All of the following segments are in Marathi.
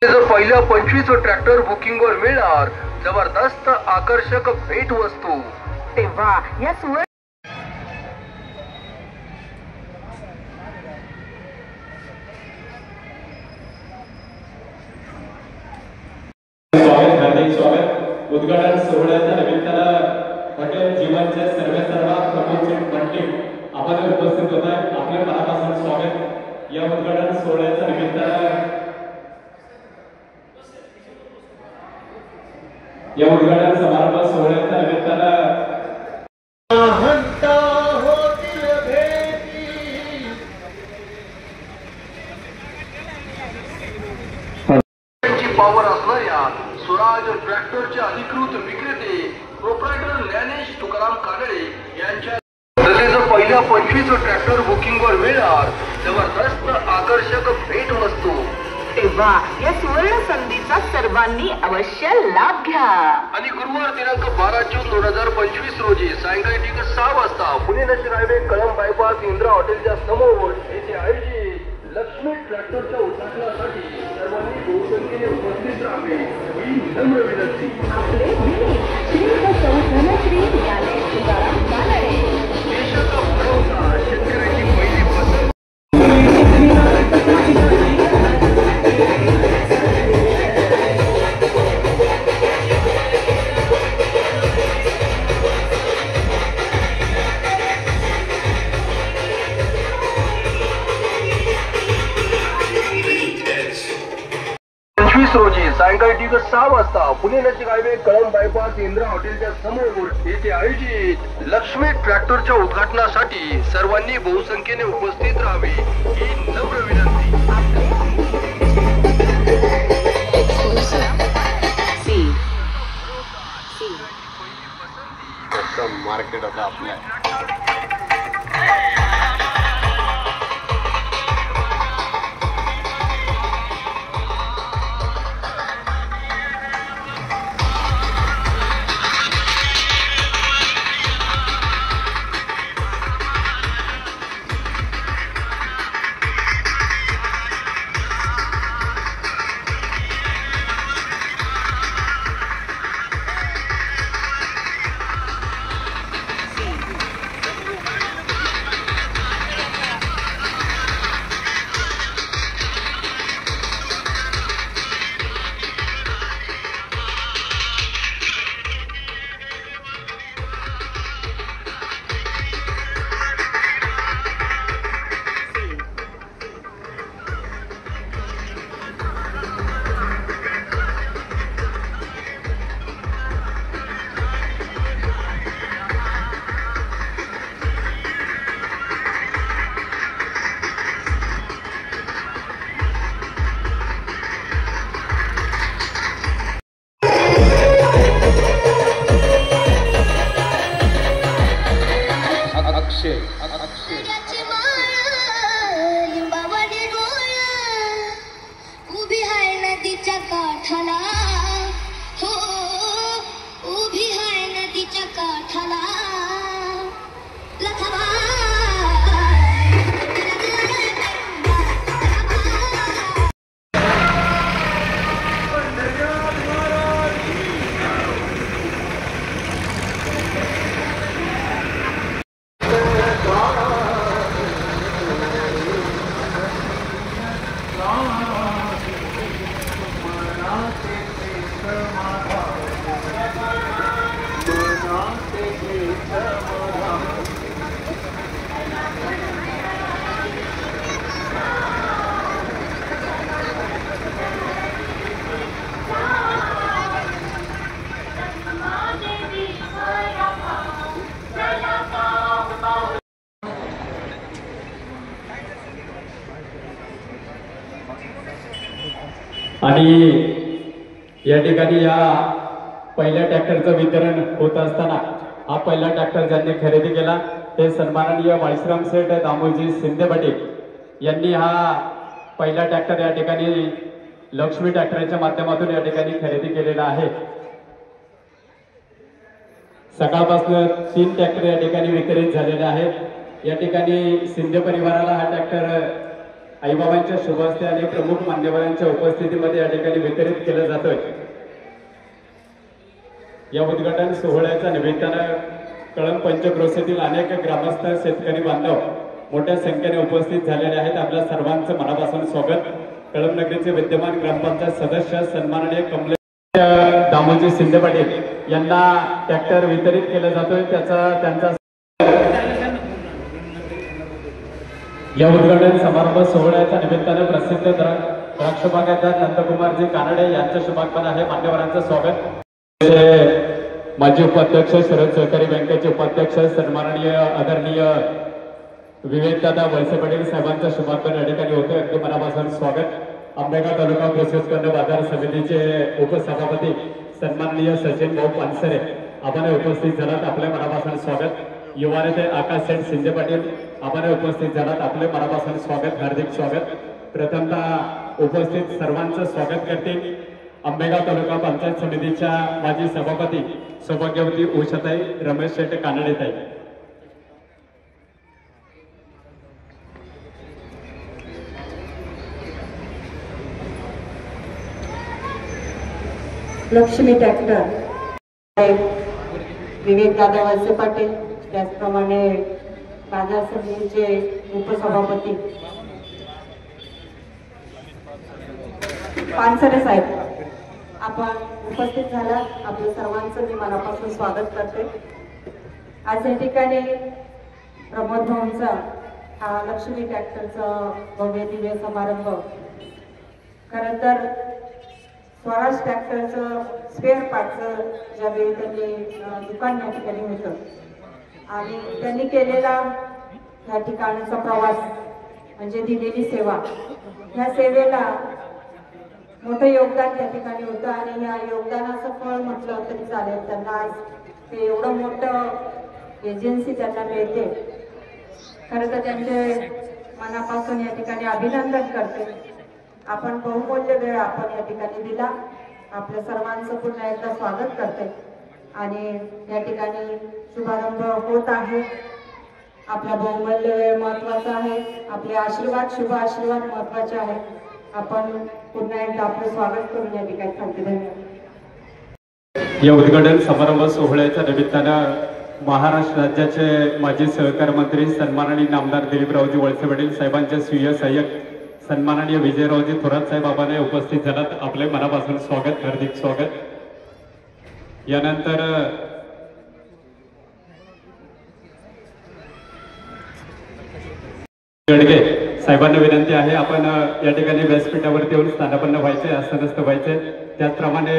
पहिल्या 25 ट्रॅक्टर बुकिंगवर मिळणार जबरदस्त आकर्षक भेट वस्तू। तेव्हा या सुवर्ण स्वागत उद्घाटन सोहळ्याच्या निमित्तानं हॉटेल जीवनचे सर्वेसर्वा प्रमुख मंडळी आपण उपस्थित होत आहे। आपले मनापासून स्वागत। या उद्घाटन सोहळ्याच्या निमित्तानं या उद्घाटन समारंभ सोहळ्याच्या निमित्तानं पावर असणाऱ्या स्वराज ट्रॅक्टरचे अधिकृत विक्रेते प्रोप्रायटर ज्ञानेश तुकाराम कानडे यांच्या तसेच पहिल्या 25 ट्रॅक्टर बुकिंगवर मिळणार जबरदस्त आकर्षक भेट वस्तू। तेव्हा या सुवर्ण संधीचा सर्वांनी अवश्य लाभ घ्या। आणि गुरुवार दिनांक 12 जून 2025 रोजी सायंकाळी ठीक 6 वाजता पुणे नशिर हायवे कळंब बायपास इंदिरा हॉटेलच्या समोर येथे आयोजित लक्ष्मी ट्रॅक्टरच्या उद्घाटनासाठी सर्वांनी बहुसंख्येने उपस्थित राहावे ही नम्र विनंती। आपले श्री ज्ञानेश तुकाराम कानडे। देशाचा भरोसा, शेतकऱ्याची पहिली पसंत। रोजी सायंकाळी ठीक 6 वाजता पुणे नशिर हायवे कळंब बायपास इंदिरा हॉटेलच्या समोर येथे आयोजित लक्ष्मी ट्रॅक्टरच्या उद्घाटनासाठी सर्वांनी बहुसंख्येने उपस्थित राहावे ही नम्र विनंती। मार्केट आता आपल्या उभी आहे नदीच्या काठाला, हो उभी आहे नदीच्या काठाला। आणि या ठिकाणी या पहिल्या ट्रॅक्टरचं वितरण होत असताना हा पहिला ट्रॅक्टर ज्यांनी खरेदी केला ते सन्माननीय वाळीश्राम सेठ दामोजी शिंदे पाटील यांनी हा पहिला ट्रॅक्टर या ठिकाणी लक्ष्मी ट्रॅक्टरच्या माध्यमातून या ठिकाणी खरेदी केलेला आहे। सकाळपासून 3 ट्रॅक्टर या ठिकाणी वितरित झालेले आहेत। या ठिकाणी शिंदे परिवाराला हा ट्रॅक्टर आईबाबांच्या शुभ हस्ते आणि प्रमुख मान्यवरांच्या उपस्थितीमध्ये या ठिकाणी वितरित केलं जातोय। या उद्घाटन सोहळ्याच्या निमित्तानं कळंब पंचक्रोशीतील अनेक ग्रामस्थ शेतकरी बांधव मोठ्या संख्येने उपस्थित झालेले आहेत। आपल्या सर्वांचं मनापासून स्वागत। कळंब नगरीचे विद्यमान ग्रामपंचायत सदस्य सन्माननीय कमलेश दामोजी शिंदे पाटील यांना ट्रॅक्टर वितरित केला जातोय। त्यांचा या उद्घाटन समारंभ सोहळ्याच्या निमित्तानं प्रसिद्ध द्राक्ष बागायतदार नंदकुमारजी कानडे यांच्या शुभागमन आहे। मान्यवरांचं स्वागत। माजी उपाध्यक्ष शरद सहकारी बँकेचे उपाध्यक्ष सन्माननीय आदरणीय विवेकदादा वळसे पाटील साहेबांचं शुभागमन या ठिकाणी होतं। अगदी मनापासून स्वागत। आंबेगाव तालुका कृषी उत्पन्न बाजार समितीचे उपसभापती सन्माननीय सचिन भाऊ पानसरे आपण उपस्थित झालात, आपले मनापासून स्वागत। युवा नेते आकाश सेठ शिंदे पाटील आपण उपस्थित झालात, आपले मनापासून स्वागत, हार्दिक स्वागत। प्रथमतः उपस्थित सर्वांचं स्वागत करतील आंबेगाव तालुका पंचायत समितीच्या माजी सभापती सौभाग्यवती उषाताई रमेश शेठ कानडेताई। लक्ष्मी ट्रॅक्टर विवेकदादा वळसे पाटील, त्याचप्रमाणे बाजार समितीचे उपसभापती पानसरे साहेब आपण उपस्थित झाला, आपल्या सर्वांचं मी मनापासून स्वागत करते। आज या ठिकाणी प्रमोद भाऊंचा हा लक्ष्मी ट्रॅक्टरचा भव्य दिव्य समारंभ, खरं तर स्वराज ट्रॅक्टरचं स्पेअर पार्टचं ज्यावेळी त्यांनी दुकान या ठिकाणी होतं आणि त्यांनी केलेला या ठिकाणचा प्रवास म्हणजे दिलेली सेवा, ह्या सेवेला मोठं योगदान त्या ठिकाणी होतं आणि या योगदानाचं फळ म्हटलं तरी चालेल। त्यांना आज ते एवढं मोठं एजन्सी त्यांना मिळते, खरं तर त्यांचे मनापासून या ठिकाणी अभिनंदन करते। आपण बहुमूल्य वेळ आपण या ठिकाणी दिला, आपल्या सर्वांचं पुन्हा एकदा स्वागत करते आणि या ठिकाणी शुभारंभ होत आहे। आपला बहुमूल्य वेळ महत्वाचा आहे, आपले आशीर्वाद शुभ आशीर्वाद महत्वाचे आहेत। आपण पुन्हा एकदा आपलं स्वागत करून या ठिकाणी थांबते। धन्यवाद। या उद्घाटन समारंभ सोहळ्याच्या निमित्तानं महाराष्ट्र राज्याचे माजी सहकार मंत्री सन्माननीय नामदार दिलीपरावजी वळसे पाटील साहेबांचे स्वीय सहाय्यक सन्माननीय विजयरावजी थोरात साहेब आबाने उपस्थित झालात, आपले मनापासून स्वागत, हार्दिक स्वागत। यानंतर गडगे साहेबांना विनंती आहे, आपण या ठिकाणी व्यासपीठावरती येऊन स्थानापन्न व्हायचे, आसनस्थ व्हायचे। त्याचप्रमाणे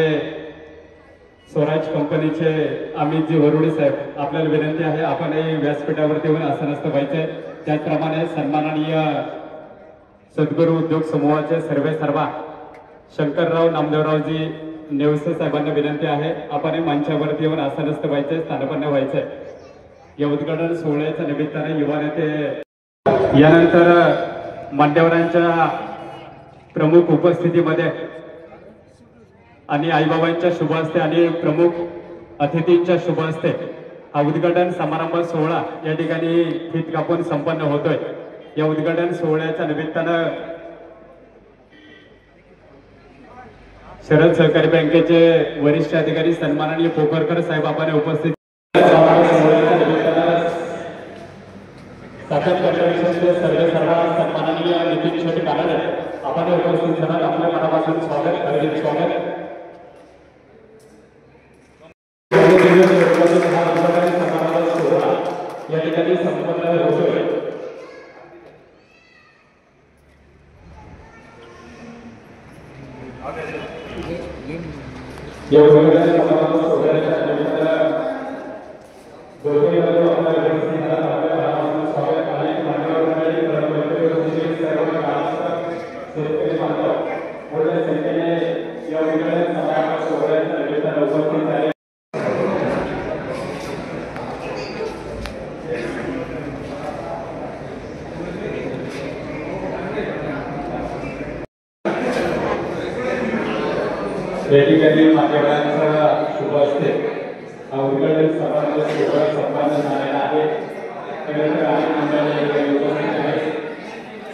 स्वराज कंपनीचे अमितजी वरुडे साहेब आपल्याला विनंती आहे, आपणही व्यासपीठावरती येऊन आसनस्थ व्हायचे। त्याचप्रमाणे सन्माननीय सद्गुरू उद्योग समूहाचे सर्वेसर्वा शंकरराव नामदेवरावजी नेवसे साहेबांना विनंती आहे, आपण मंचावरती येऊन आसनस्थ व्हायचे, स्थानपन्न व्हायचे। या उद्घाटन सोहळ्याच्या निमित्ताने युवा नेते यानंतर मान्यवरांच्या प्रमुख उपस्थितीमध्ये आणि आईबाबांच्या शुभ हस्ते आणि प्रमुख अतिथींच्या शुभ हस्ते हा उद्घाटन समारंभ सोहळा या ठिकाणी फीत कापून संपन्न होतोय। या उद्घाटन सोहळ्याच्या निमित्तानं शरद सहकारी बँकेचे वरिष्ठ अधिकारी सन्माननीय पोखरकर साहेब आपण उपस्थित सर्वेसर्वा सन्माननीय नितीन शेठ कानडे आपण उपस्थित झालात, आपल्या मनापासून स्वागत, हार्दिक स्वागत। या ठिकाणी संपन्न होतोय। या उद्घाटन समारंभ सोहळ्याच्या निमित्तानं दोघे बाजू आपल्या व्यवस्थित झाला, आपल्या मनापासून स्वागत। अनेक मान्यवर मंडळी सर्व ग्रामस्थ शेतकरी बांधव मोठ्या संख्येने या उद्घाटन समारंभ सोहळ्याच्या निमित्तानं उपस्थित झाले। या ठिकाणी मान्यवरांचा शुभ हस्ते हा उद्घाटन समारंभ सोहळा संपन्न झालेला आहे।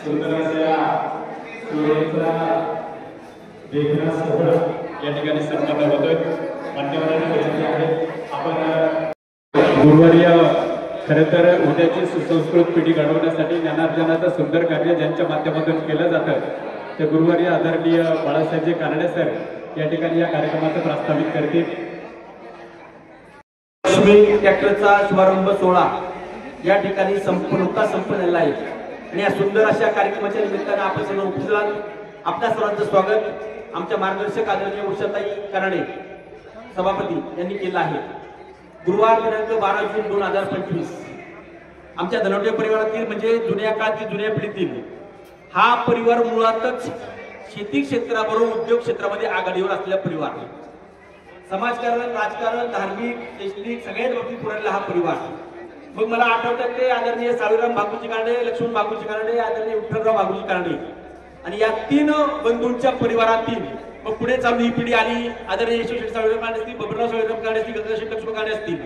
सुंदर अशा वर्षीचा वेगळा सोहळा या ठिकाणी संपन्न होतोय. मान्यवरांना विनंती आहे आपण गुरुवारी खरं तर उद्याची सुसंस्कृत पिढी घडवण्यासाठी ज्ञानार्जनाचं सुंदर कार्य ज्यांच्या माध्यमातून केलं जातं ते गुरुवारी आदरणीय बाळासाहेबजी कानडे सर या ठिकाणी या कार्यक्रमाचं प्रास्ताविक करतील. लक्ष्मी ट्रॅक्टरचा शुभारंभ सोहळा या ठिकाणी नुकताच संपन्न झाला आहे आणि या सुंदर अशा कार्यक्रमाच्या निमित्तानं आपण सर्व उपस्थित आहात. आपल्या सर्वांचं स्वागत आमच्या मार्गदर्शक आदरणीय उषाताई कानडे सभापती यांनी केलं आहे. गुरुवार दिनांक 12 जून 2025 आमच्या धनवटे परिवारातील म्हणजे जुन्या काळातील जुन्या पिढीतील हा परिवार मुळातच शेती क्षेत्राबरोबर उद्योग क्षेत्रामध्ये आघाडीवर असलेला परिवार आहे. समाजकारण, राजकारण, धार्मिक, शैक्षणिक सगळ्याच बाबतीत पुढारलेला हा परिवार. मग मला आठवतात ते आदरणीय साळीराम बागुजी कानडे, लक्ष्मण बागुजी कानडे, आदरणीय विठ्ठलराव बागुजी कानडे आणि या तीन बंधूंच्या परिवारातील मग पुढे चालून ही पिढी आली. आदरणीय यशवंत साळीराम कानडे असतील, बबनराव साळीराम कानडे असतील, गंगाशेठ लक्ष्मण कानडे असतील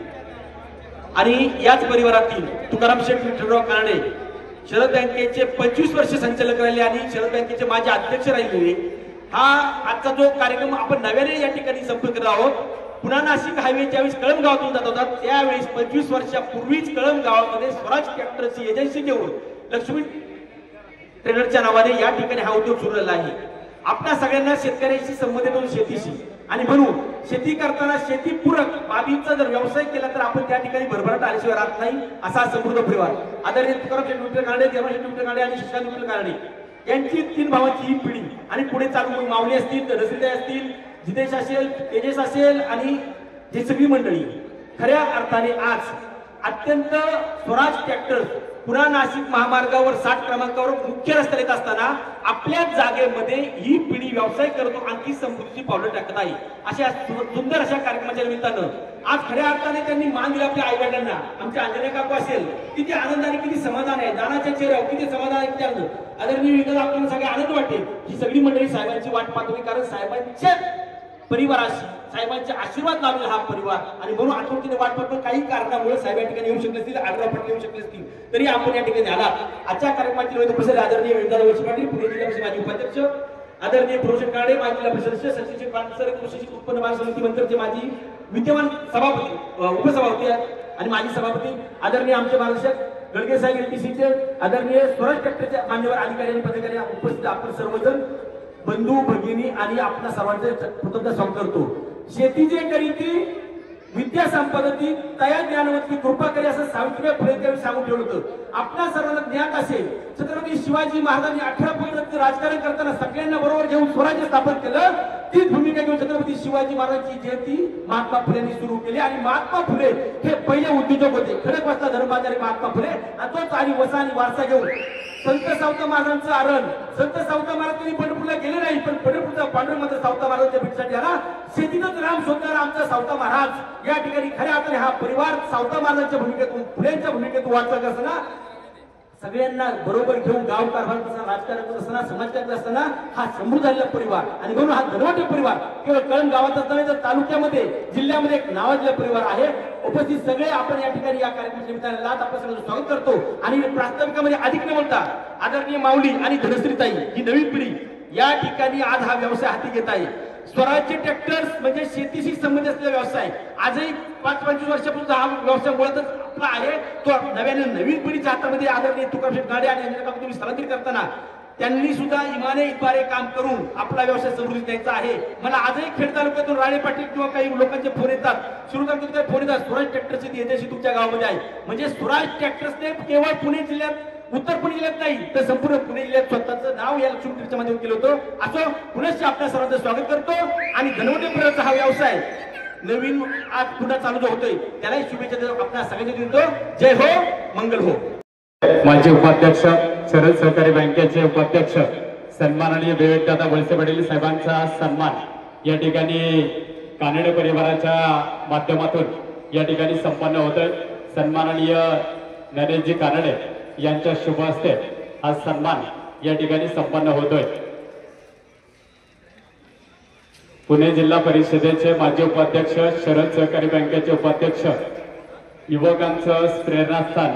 आणि याच परिवारातील तुकाराम शेठ विठ्ठलराव कानडे शरद बँकेचे 25 वर्ष संचालक राहिले आणि शरद बँकेचे माजी अध्यक्ष राहिले. हा आजचा जो कार्यक्रम आपण नव्याने या ठिकाणी संपन्न करत आहोत. पुन्हा नाशिक हायवे ज्यावेळेस कळंब गावातून जात होता त्यावेळेस 25 वर्षापूर्वीच कळंब गावामध्ये स्वराज ट्रॅक्टरची एजन्सी घेऊन लक्ष्मी ट्रेडरच्या नावाने या ठिकाणी हा उद्योग सुरू झाला आहे. आपल्या सगळ्यांना शेतकऱ्यांशी संबंधित होऊन शेतीशी आणि म्हणून शेती करताना शेतीपूरक बाबींचा जर व्यवसाय केला तर आपण त्या ठिकाणी भरभराट आल्याशिवाय राहत नाही. असा समृद्ध परिवार आदरणीय तुकाराम शेठ विठ्ठल कानडे, धर्मशेठ विठ्ठल कानडे आणि शशिकांत विठ्ठल कानडे यांची तीन भावांची ही पिढी आणि पुढे चालून माऊली असतील, रसिदा असतील, जितेश असेल, तेजस असेल आणि ही सगळी मंडळी खऱ्या अर्थाने आज अत्यंत स्वराज ट्रॅक्टर पुन्हा नाशिक महामार्गावर 60 क्रमांकावर मुख्य रस्त्याला येत असताना आपल्या जागेमध्ये ही पिढी व्यवसाय करतो आणखी समृद्धीची पावलं टाकत आहे. अशा सुंदर अशा कार्यक्रमाच्या निमित्तानं आज खऱ्या अर्थाने त्यांनी मान दिला आपल्या आई वडिलांना. आमच्या अंजने काकू असेल किती आनंद आणि किती समाधान आहे, दानाच्या चेहऱ्यावर किती समाधान आहे, किती आनंद. आदरणीय विकास आपल्याला सगळे आनंद वाटेल. ही सगळी मंडळी साहेबांची वाट पाहतोय कारण साहेबांच्या परिवाराशी साहेबांचे आशीर्वाद लावलेला हा परिवार आणि म्हणून आठवणीने वाट पाहतो. काही कारणामुळे साहेब या ठिकाणी येऊ शकले असतील, आग्रह पटले येऊ शकले असतील तरी आपण या ठिकाणी आला. आजच्या कार्यक्रमाची उपस्थित आदरणीय विद्याधर वर्षी पाटील, पुणे जिल्हा परिषद माजी उपाध्यक्ष, आदरणीय प्रोफेसर कानडे माजी जिल्हा परिषद सदस्य, सचिन पानसर कृषी उत्पन्न बाजार समिती मंत्र्याचे माजी विद्यमान सभापती उपसभापती आणि माजी सभापती, आदरणीय आमचे मार्गदर्शक गडगे साहेब एलटीसीचे, आदरणीय स्वराज ट्रॅक्टरचे मान्यवर अधिकारी आणि पदाधिकारी उपस्थित आपण सर्वजण बंधू भगिनी आणि आपल्या सर्वांचे प्रथमतः स्वागत करतो. शेती जे करी ती विद्या संपदती तया ज्ञानवती कृपा करी असं सावित्रीबाई फुले सांगून ठेवलं होतं. आपल्या सर्वांना ज्ञात असेल छत्रपती शिवाजी महाराजांनी 18 पद्धतीचं राजकारण करताना सगळ्यांना बरोबर घेऊन स्वराज्य स्थापन केलं. तीच भूमिका घेऊन छत्रपती शिवाजी महाराजांची जयंती महात्मा फुलेंनी सुरू केली आणि महात्मा फुले हे पहिले उद्योजक होते. खडकवासला धर्मबाजारी महात्मा फुले आणि तोच आणि वसा आणि वारसा घेऊन संत सावता महाराजांचं आरण. संत सावता महाराज तुम्ही पंढरपूरला गेले नाही पण पंढरपूरचा पांडुरंग मात्र सावता महाराजांच्या भेटीसाठी आला. शेतीतच राम शोधणारा आमचा सावता महाराज या ठिकाणी खऱ्या अर्थाने हा परिवार सावता महाराजांच्या भूमिकेतून फुलेंच्या भूमिकेतून वाटचाल करताना सगळ्यांना बरोबर घेऊन गाव कारभार करताना राजकारण करत असताना समाजकारण असताना हा समृद्ध झालेला परिवार आणि म्हणून हा धनवटे परिवार केवळ कळंब गावातच नव्हे तर तालुक्यामध्ये जिल्ह्यामध्ये एक नावाजलेला परिवार आहे. उपस्थित सगळे आपण या ठिकाणी या कार्यक्रमाच्या निमित्ताने लाट आपण सगळं स्वागत करतो आणि प्रास्ताविकामध्ये अधिक न बोलता आदरणीय माऊली आणि धनश्रीताई ही नवी पिढी या ठिकाणी आज हा व्यवसाय हाती घेत आहे. स्वराज्य ट्रॅक्टर्स म्हणजे शेतीशी संबंधित असलेला व्यवसाय आजही 5-25 वर्षापूर्वी हा व्यवसाय मुळातच आपला आहे. तो नव्याने नवीन पिढीच्या हातामध्ये आदरणीय तुकाराम शेठ कानडे आणि तुम्ही स्थलांतरित करताना त्यांनी सुद्धा इमाने इतबारे काम करून आपला व्यवसाय समृद्धी द्यायचा आहे. मला आजही खेड तालुक्यातून राणे पाटील किंवा काही लोकांचे फोन येतात, सुरू तालुक्यात फोन येतात, स्वराज ट्रॅक्टरची एजन्सी तुमच्या गावामध्ये आहे. म्हणजे स्वराज ट्रॅक्टर्सने केवळ पुणे जिल्ह्यात उत्तर पुणे जिल्ह्यात नाही तर संपूर्ण पुणे जिल्ह्यात स्वतःचं नाव या लक्ष्मी ट्रॅक्टरच्या माध्यमातून केलं होतं. असं पुनश्च आपल्या सर्वांचं स्वागत करतो आणि धनवटे परिवाराचा हा व्यवसाय नवीन आज पुन्हा चालू जो होतोय त्यालाही शुभेच्छा देतो. आपल्या सगळ्यांना देतो. जय हो, मंगल हो. माजी उपाध्यक्ष शरद सहकारी बँकेचे उपाध्यक्ष सन्माननीय विवेकदादा वळसे पाटील साहेबांचा सन्मान या ठिकाणी कानडे परिवाराच्या माध्यमातून या ठिकाणी संपन्न होतोय. सन्माननीय नरेशजी कानडे यांच्या शुभ हस्ते हा सन्मान या ठिकाणी संपन्न होतोय. पुणे जिल्हा परिषदेचे माजी उपाध्यक्ष शरद सहकारी बँकेचे उपाध्यक्ष युवकांचं प्रेरणास्थान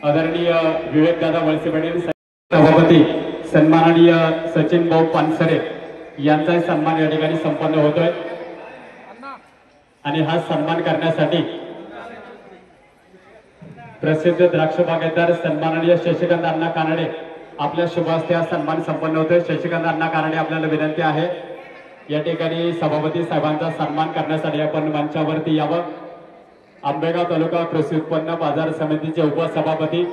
आदरणीय विवेकदादा वळसे पाटील सभापती सन्माननीय सचिन भाऊ पानसरे यांचाही सन्मान या ठिकाणी संपन्न होतोय आणि हा सन्मान करण्यासाठी प्रसिद्ध द्राक्ष बागायतदार सन्माननीय शशिकांत अण्णा कानडे आपल्या शुभ हस्ते हा सन्मान संपन्न होतोय। शशिकांत अण्णा कानडे आपल्याला विनंती आहे या ठिकाणी सभापती साहेबांचा सन्मान करण्यासाठी आपण मंचावरती यावं। आंबेगाव तालुका कृषी उत्पन्न बाजार समितीचे उपसभापती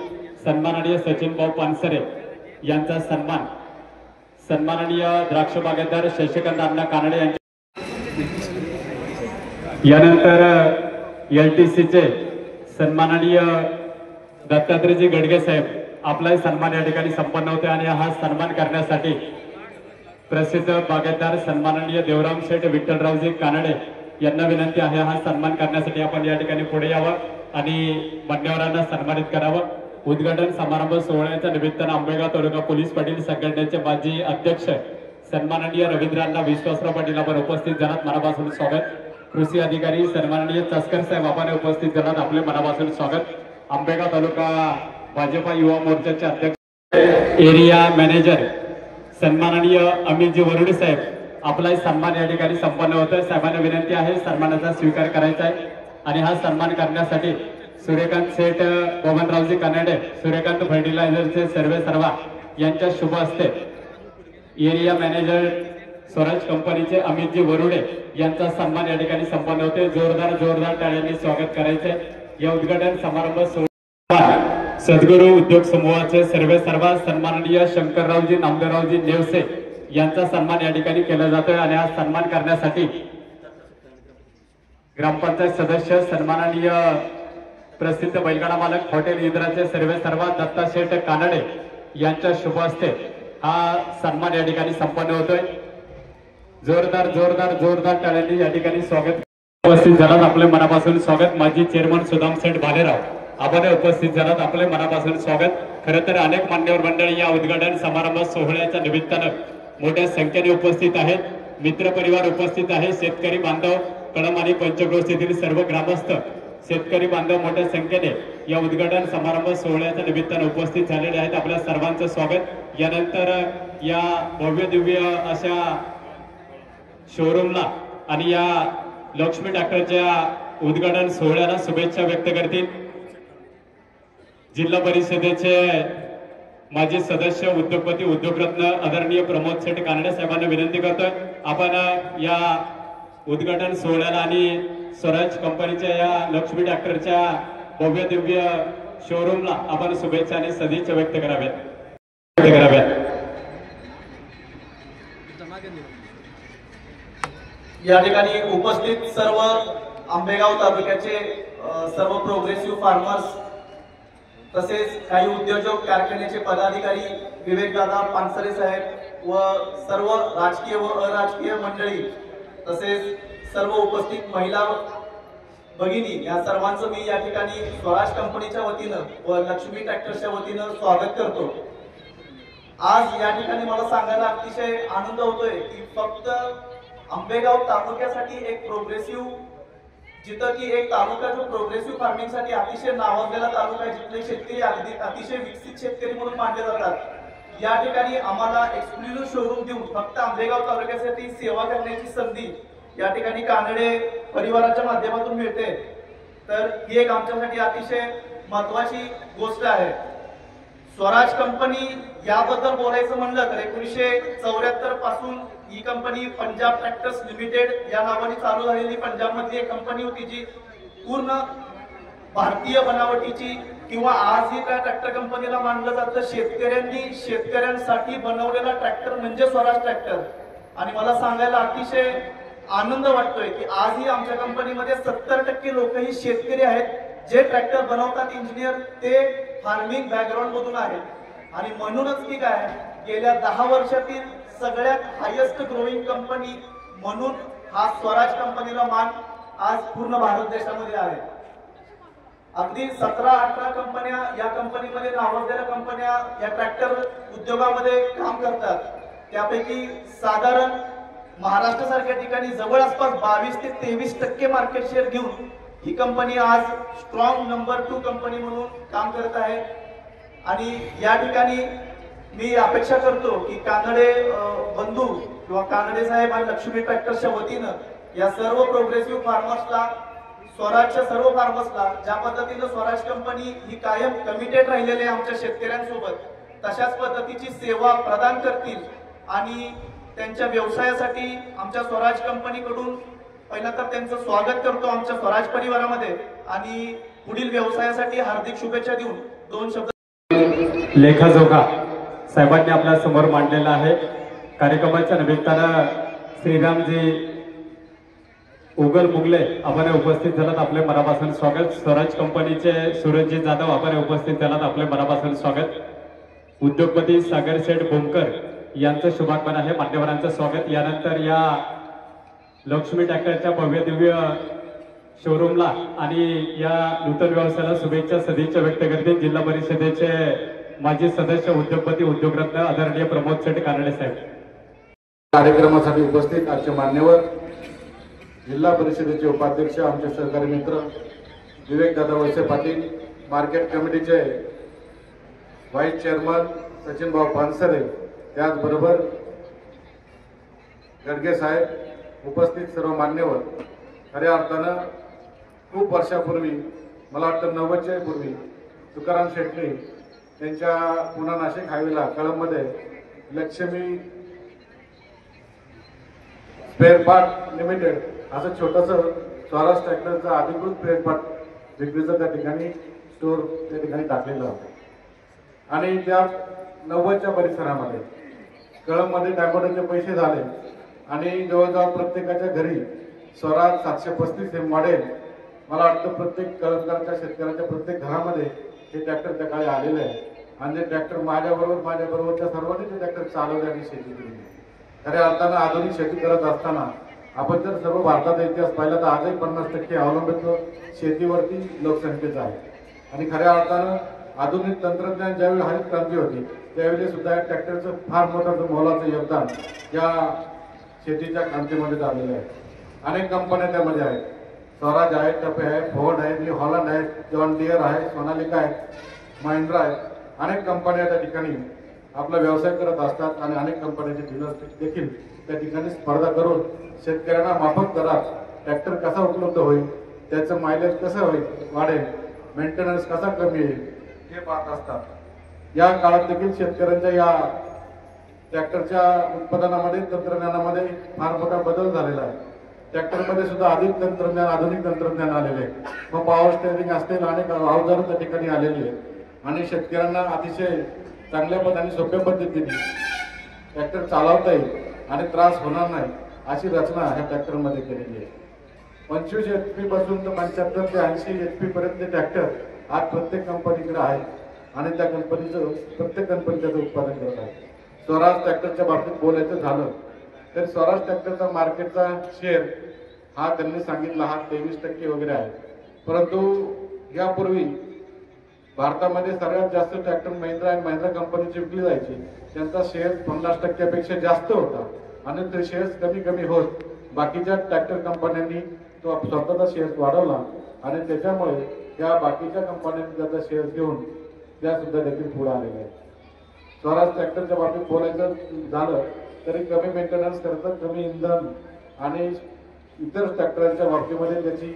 सन्माननीय सचिन भाऊ पानसरे यांचा सन्मान सन्माननीय द्राक्ष बागायतदार शशिकांत अण्णा कानडे यांच्या यानंतर LTCचे सन्माननीय दत्तात्रयजी गडगे साहेब आपलाही सन्मान या ठिकाणी संपन्न होते आणि हा सन्मान करण्यासाठी प्रसिद्ध बागायतदार सन्माननीय देवराम शेठ विठ्ठलरावजी कानडे यांना विनंती आहे हा सन्मान करण्यासाठी आपण या ठिकाणी पुढे यावं आणि मान्यवरांना सन्मानित करावं। उद्घाटन समारंभ सोहळ्याच्या निमित्तानं आंबेगाव तालुका पोलीस पाटील संघटनेचे माजी अध्यक्ष सन्माननीय रवींद्रांना विश्वासराव पाटील आपण उपस्थित झालात मनापासून स्वागत। कृषी अधिकारी सन्माननीय तस्कर साहेब आपण उपस्थित झालात आपले मनापासून स्वागत। आंबेगाव तालुका भाजपा युवा मोर्चाचे अध्यक्ष एरिया मॅनेजर सन्माननीय अमितजी वरुडे साहेब आपलाही सन्मान या ठिकाणी संपन्न होतोय। साहेबांना विनंती आहे सन्मानाचा स्वीकार करायचा आहे आणि हा सन्मान करण्यासाठी सूर्यकांत शेठ बबनरावजी कानडे सूर्यकांत फर्टिलायझरचे सर्वा यांच्या शुभ हस्ते एरिया मॅनेजर स्वराज कंपनीचे अमितजी वरुडे यांचा सन्मान या ठिकाणी संपन्न होते। जोरदार टाळ्यांनी स्वागत करायचे। या उद्घाटन समारंभ सद्गुरू उद्योग समूहाचे सर्वा सन्माननीय शंकररावजी नामदेवरावजी नेवसे यांचा सन्मान या ठिकाणी केला जातोय आणि हा सन्मान करण्यासाठी ग्रामपंचायत सदस्य सन्माननीय प्रसिद्ध बैलगाडा मालक हॉटेल इंद्राचे सर्वा दत्ता शेठ कानडे यांच्या शुभ हस्ते हा सन्मान या ठिकाणी संपन्न होतोय। जोरदार टाळ्यांनी या ठिकाणी स्वागत उपस्थित झालात आपले मनापासून स्वागत। माजी चेअरमन सुदाम शेठ भालेराव आपण उपस्थित झालात आपले मनापासून स्वागत। खरं तर अनेक मान्यवर मंडळी या उद्घाटन समारंभ सोहळ्याच्या निमित्तानं मोठ्या संख्येने उपस्थित आहेत। मित्र परिवार उपस्थित आहे। शेतकरी बांधव कळंब आणि पंचक्रोशीतील सर्व ग्रामस्थ शेतकरी बांधव मोठ्या संख्येने या उद्घाटन समारंभ सोहळ्याच्या निमित्तानं उपस्थित झालेले आहेत। आपल्या सर्वांचं स्वागत। यानंतर या भव्य दिव्य अशा शोरूमला आणि या लक्ष्मी ट्रॅक्टरच्या उद्घाटन सोहळ्याला शुभेच्छा व्यक्त करतील जिल्हा परिषदेचे माजी सदस्य उद्योगपती उद्योगरत्न आदरणीय प्रमोद शेठ कानडे साहेबांना विनंती करतोय आपण या उद्घाटन सोहळ्याला आणि स्वराज कंपनीच्या या लक्ष्मी ट्रॅक्टरच्या भव्य दिव्य शोरूमला आपण शुभेच्छा आणि सदिच्छा व्यक्त कराव्यात। या ठिकाणी उपस्थित सर्व आंबेगाव तालुक्याचे सर्व प्रोग्रेसिव्ह फार्मर्स तसेच काही उद्योजक कारखान्याचे पदाधिकारी विवेकदादा पानसरे साहेब व सर्व राजकीय व अराजकीय मंडळी तसेच सर्व उपस्थित महिला भगिनी या सर्वांचं मी या ठिकाणी स्वराज कंपनीच्या वतीनं व लक्ष्मी ट्रॅक्टरच्या वतीनं स्वागत करतो। आज या ठिकाणी मला सांगायला अतिशय आनंद होतोय की फक्त आंबेगाव तालुक्यासाठी एक प्रोग्रेसिव्ह जिथं की एक तालुका जो प्रोग्रेसिव्ह फार्मिंग साठी अतिशय नावाजलेला तालुका आहे, जिथले शेतकरी अतिशय विकसित शेतकरी म्हणून मानले जातात। या ठिकाणी आम्हाला एक्सक्लुझिव्ह शोरूम देऊन फक्त आंबेगाव तालुक्यासाठी सेवा करण्याची संधी या ठिकाणी कानडे परिवाराच्या माध्यमातून मिळते। तर ही एक आमच्यासाठी अतिशय महत्वाची गोष्ट आहे। स्वराज कंपनी याबद्दल बोलायचं म्हणलं तर 1974 पासून ही कंपनी पंजाब ट्रॅक्टर्स लिमिटेड या नावाने चालू झालेली पंजाब मधली एक कंपनी होती जी पूर्ण भारतीय बनावटीची किंवा आजही त्या ट्रॅक्टर कंपनीला मानलं जातं शेतकऱ्यांसाठी बनवलेला ट्रॅक्टर म्हणजे स्वराज ट्रॅक्टर। आणि मला सांगायला अतिशय आनंद वाटतोय की आजही आमच्या कंपनीमध्ये 70% लोक ही शेतकरी आहेत जे ट्रॅक्टर बनवतात। इंजिनियर ते फार्मिंग बॅकग्राऊंड मधून आहेत आणि म्हणूनच की काय गेल्या 10 वर्षातील सगळ्यात हायेस्ट ग्रोईंग कंपनी म्हणून हा स्वराज कंपनीला मान आज पूर्ण भारत देशामध्ये आहे। अगदी 17-18 कंपन्या या कंपनीमध्ये नावाजलेल्या कंपन्या या ट्रॅक्टर उद्योगामध्ये काम करतात। त्यापैकी साधारण महाराष्ट्र सारख्या ठिकाणी जवळपास 22 ते 23% मार्केट शेअर घेऊन ही कंपनी आज स्ट्रॉंग नंबर 2 कंपनी म्हणून काम करत आहे। आणि या ठिकाणी मी अपेक्षा करतो की कानडे बंधू किंवा कानडे साहेब आणि लक्ष्मी ट्रॅक्टर्सच्या वतीनं या सर्व प्रोग्रेसिव्ह फार्मर्सला, स्वराजच्या सर्व फार्मर्सला, ज्या पद्धतीनं स्वराज कंपनी ही कायम कमिटेड राहिलेली आहे आमच्या शेतकऱ्यांसोबत, तशाच पद्धतीची सेवा प्रदान करतील आणि त्यांच्या व्यवसायासाठी आमच्या स्वराज कंपनीकडून पहिला तर त्यांचं स्वागत करतो आमच्या स्वराज परिवारामध्ये आणि पुढील व्यवसायासाठी हार्दिक शुभेच्छा देऊन 2 शब्द लेखाजोखा साहेबांनी आपल्या समोर मांडलेला आहे. कार्यक्रमाच्या निमित्तानं श्रीरामजी उगल मुगले आपण उपस्थित झालात, आपले मनापासून स्वागत. स्वराज कंपनीचे सूरजजी जाधव आपण उपस्थित झालात, आपले मनापासून स्वागत. उद्योगपती सागर शेठ बोमकर यांचं शुभागमन आहे, मान्यवरांचं स्वागत. यानंतर या लक्ष्मी ट्रॅक्टरच्या भव्य दिव्य शोरूमला आणि या नूतन व्यवसायाला शुभेच्छा सदिच्छा व्यक्त करतील जिल्हा परिषदेचे माजी सदस्य उद्योगपती उद्योगरत्न आदरणीय प्रमोद शेठ कानडे साहेब. कार्यक्रमासाठी उपस्थित आजचे मान्यवर, जिल्हा परिषदेचे उपाध्यक्ष, आमचे सहकारी मित्र विवेक दादा वळसे पाटील, मार्केट कमिटीचे व्हाईस चेअरमन सचिन भाऊ पानसरे, त्याचबरोबर गडगे साहेब, उपस्थित सर्व मान्यवर. खऱ्या अर्थानं खूप वर्षापूर्वी, मला वाटतं 90च्या पूर्वी, तुकाराम शेट्टी त्यांच्या पुणे नाशिक हायवेला कळंबमध्ये लक्ष्मी स्पेअर पार्ट लिमिटेड असं छोटंसं स्वराज ट्रॅक्टरचं अधिकृत स्पेअर पार्ट विक्रीचं त्या ठिकाणी स्टोर त्या ठिकाणी टाकलेलं होतं. आणि त्या 90च्या परिसरामध्ये कळंबमध्ये डायमंडचे पैसे झाले आणि जवळजवळ प्रत्येकाच्या घरी स्वराज 735 हे मॉडेल, मला वाटतं प्रत्येक कळंबकरच्या शेतकऱ्याच्या प्रत्येक घरामध्ये हे ट्रॅक्टर त्या काळी आलेले आहे. आणि ते ट्रॅक्टर माझ्याबरोबरच्या सर्वांनी ते ट्रॅक्टर चालवले आणि शेती केली. खऱ्या अर्थानं आधुनिक शेती करत असताना आपण जर सर्व भारताचा इतिहास पाहिला तर आजही 50% अवलंबित्व शेतीवरती लोकसंख्येचं आहे. आणि खऱ्या अर्थानं आधुनिक तंत्रज्ञान ज्यावेळी हरित क्रांती होती त्यावेळी सुद्धा या ट्रॅक्टरचं फार मोठं मोलाचं योगदान या शेतीच्या क्रांतीमध्ये झालेलं आहे. अनेक कंपन्या त्यामध्ये आहेत. स्वराज आहे, टपे आहे, फोर्ड आहे, न्यू हॉलंड आहे, जॉन डियर आहे, सोनालिका आहे, महिंद्रा आहे. अनेक कंपन्या त्या ठिकाणी आपला व्यवसाय करत असतात आणि अनेक कंपन्यांचे डीलर्स देखील त्या ठिकाणी स्पर्धा करून शेतकऱ्यांना माफक दरात ट्रॅक्टर कसा उपलब्ध होईल, त्याचं मायलेज कसं होईल वाढेल, मेंटेनन्स कसा कमी येईल हे पाहत असतात. या काळात देखील शेतकऱ्यांच्या या ट्रॅक्टरच्या उत्पादनामध्ये, तंत्रज्ञानामध्ये फार मोठा बदल झालेला आहे. ट्रॅक्टरमध्ये सुद्धा अधिक तंत्रज्ञान, आधुनिक तंत्रज्ञान आलेले आहे. मग पॉवर स्टेअरिंग असतील, अनेक अवजारं त्या ठिकाणी आलेली आहे आणि शेतकऱ्यांना अतिशय चांगल्या पद्धतीने, सोप्या पद्धतीने ट्रॅक्टर चालवता येईल आणि त्रास होणार नाही अशी रचना ह्या ट्रॅक्टरमध्ये केलेली आहे. 25 HP पासून तर 75 ते 80 HP पर्यंत ट्रॅक्टर आज प्रत्येक कंपनीकडे आहे आणि त्या कंपनीचं प्रत्येक कंपनी त्याचं उत्पादन करत आहे. स्वराज ट्रॅक्टरच्या बाबतीत बोलायचं झालं तर स्वराज ट्रॅक्टरचा मार्केटचा शेअर हा त्यांनी सांगितला हा 23% वगैरे आहे. परंतु यापूर्वी भारतामध्ये सर्वात जास्त ट्रॅक्टर महिंद्रा आणि महिंद्रा कंपनीची विकली जायची. त्यांचा शेअर 50%पेक्षा जास्त होता आणि ते शेअर्स कमी कमी होत बाकीच्या ट्रॅक्टर कंपन्यांनी तो स्वतःचा शेअर्स वाढवला आणि त्याच्यामुळे या बाकीच्या कंपन्यांनी त्याचा शेअर्स घेऊन त्या सुद्धा देखील पुढे आलेल्या आहेत. स्वराज ट्रॅक्टरच्या बाबतीत बोलायचं झालं तरी कमी मेंटेनन्स करतात, कमी इंधन आणि इतर ट्रॅक्टरांच्या बाबतीमध्ये त्याची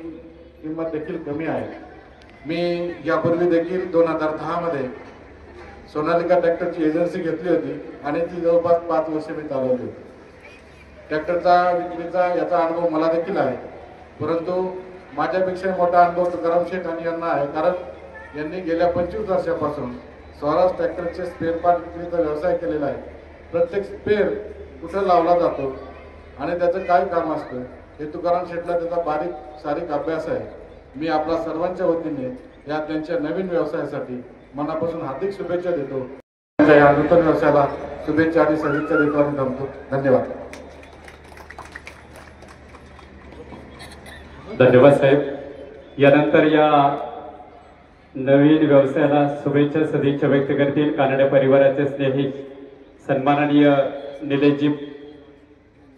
किंमत देखील कमी आहे. मी यापूर्वी देखील 2010 मध्ये सोनालिका ट्रॅक्टरची एजन्सी घेतली होती आणि ती जवळपास 5 वर्ष मी चालवली होती. ट्रॅक्टरचा विक्रीचा याचा अनुभव मला देखील आहे. परंतु माझ्यापेक्षा मोठा अनुभव तुकाराम शेठ आणि यांना आहे, कारण यांनी गेल्या 25 वर्षापासून स्वराज ट्रॅक्टरचे स्पेअर पार्ट विक्रीचा व्यवसाय केलेला आहे. प्रत्येक स्पेअर कुठं लावला जातो आणि त्याचं काय काम असतं हे तुकाराम शेठला त्याचा बारीक सारीक अभ्यास आहे. मी आपल्या सर्वांच्या वतीने या त्यांच्या नवीन व्यवसायासाठी मनापासून हार्दिक शुभेच्छा देतो. या नूतन व्यवसायाला शुभेच्छा आणि सदिच्छा देतो आणि थांबतो. धन्यवाद. धन्यवाद साहेब. यानंतर या नवीन व्यवसायाला शुभेच्छा सदिच्छा व्यक्त करतील कानडे परिवाराचे स्नेही सन्माननीय निलेशजी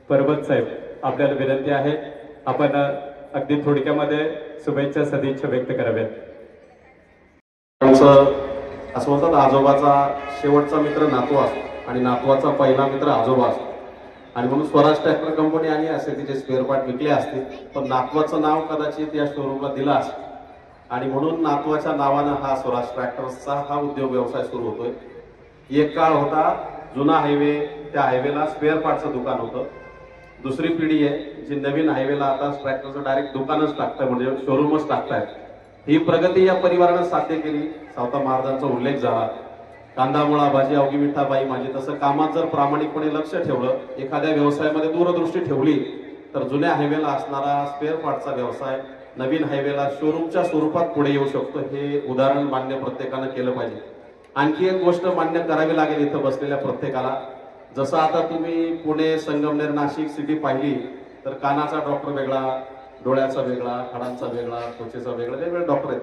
परबत साहेब. आपल्याला विनंती आहे आपण अगदी थोडक्यामध्ये शुभेच्छा सदिच्छा व्यक्त कराव्यात. असं म्हणतात आजोबाचा शेवटचा मित्र नातू असतो आणि नातवाचा पहिला मित्र आजोबा असतो. आणि म्हणून स्वराज ट्रॅक्टर कंपनी आली असेल, तिचे स्पेअर पार्ट विकले असतील, पण नातवाचं नाव कदाचित या शोरूमला दिलं असेल आणि म्हणून नातवाच्या नावानं हा स्वराज ट्रॅक्टर्सचा हा उद्योग व्यवसाय सुरू होतोय. एक काळ होता जुना हायवे, त्या हायवेला स्पेअर पार्टचं दुकान होतं. दुसरी पिढी आहे जी नवीन हायवेला आता ट्रॅक्टरचं डायरेक्ट दुकानच टाकताय, म्हणजे शोरूमच टाकतायत. ही प्रगती या परिवारानं साध्य केली. सावता महाराजांचा उल्लेख झाला, कांदा मुळा भाजी अवघी विठ्ठाबाई माझी. तसं कामात जर प्रामाणिकपणे लक्ष ठेवलं, एखाद्या व्यवसायामध्ये दूरदृष्टी ठेवली, तर जुन्या हायवेला असणारा स्पेअर पार्टचा व्यवसाय नवीन हायवेला शोरूमच्या स्वरूपात पुढे येऊ शकतो. हे उदाहरण मान्य प्रत्येकानं केलं पाहिजे. आणखी एक गोष्ट मान्य करावी लागेल इथं बसलेल्या प्रत्येकाला. जसं आता तुम्ही पुणे, संगमनेर, नाशिक सिटी पाहिली तर कानाचा डॉक्टर वेगळा, डोळ्याचा वेगळा, हाडांचा वेगळा, त्वचेचा वेगळा, वेगवेगळे डॉक्टर आहेत.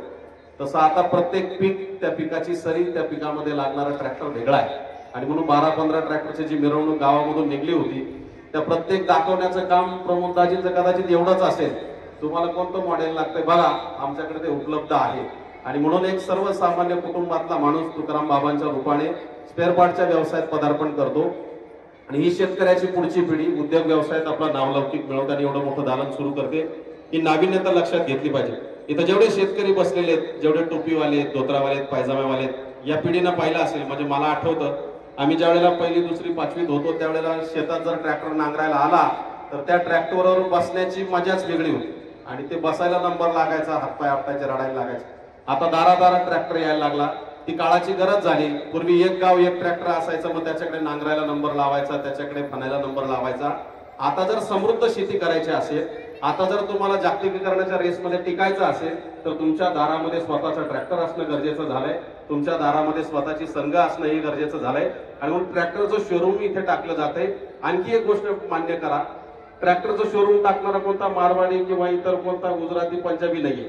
तसं आता प्रत्येक पीक, त्या पिकाची सरी, त्या पिकामध्ये लागणारा ट्रॅक्टर वेगळा आहे. आणि म्हणून 12-15 ट्रॅक्टरची जी मिरवणूक गावामधून निघली होती, त्या प्रत्येक दाखवण्याचं काम प्रमोददाजींचं कदाचित एवढंच असेल. तुम्हाला कोणतं मॉडेल लागतंय बघा, आमच्याकडे ते उपलब्ध आहे. आणि म्हणून एक सर्वसामान्य कुटुंबातला माणूस तुकाराम बाबांच्या रूपाने स्पेअर पार्टच्या व्यवसायात पदार्पण करतो. आणि ही शेतकऱ्याची पुढची पिढी उद्योग व्यवसायात आपला नावलौकिक मिळवताना एवढं मोठं दालन सुरू करते. ही नाविन्यता लक्षात घेतली पाहिजे. इथं जेवढे शेतकरी बसलेले आहेत, जेवढे टोपीवाले आहेत, धोत्रावाले आहेत, पायजामेवाले आहेत, या पिढीनं पाहिलं असेल. म्हणजे मला आठवतं आम्ही ज्या वेळेला 1ली, 2री, 5वीत होतो त्यावेळेला शेतात जर ट्रॅक्टर नांगरायला आला तर त्या ट्रॅक्टरवर बसण्याची मजाच वेगळी होती. आणि ते बसायला नंबर लागायचा, हातपाय आपटायचे, रडायला लागायचे. आता दारादारात ट्रॅक्टर यायला लागला. ती काळाची गरज झाली. पूर्वी एक गाव एक ट्रॅक्टर असायचं, मग त्याच्याकडे नांगरायला नंबर लावायचा, त्याच्याकडे फणायला नंबर लावायचा. आता जर समृद्ध शेती करायची असेल, आता जर तुम्हाला जागतिकीकरणाच्या रेसमध्ये टिकायचं असेल, तर तुमच्या दारामध्ये स्वतःचा ट्रॅक्टर असणं गरजेचं झालंय. तुमच्या दारामध्ये स्वतःची संघ असणं हे गरजेचं झालंय. आणि म्हणून ट्रॅक्टरचं शोरूम इथे टाकलं जातंय. आणखी एक गोष्ट मान्य करा, ट्रॅक्टरचं शोरूम टाकणारा कोणता मारवाडी किंवा इतर कोणता गुजराती, पंजाबी नाहीये.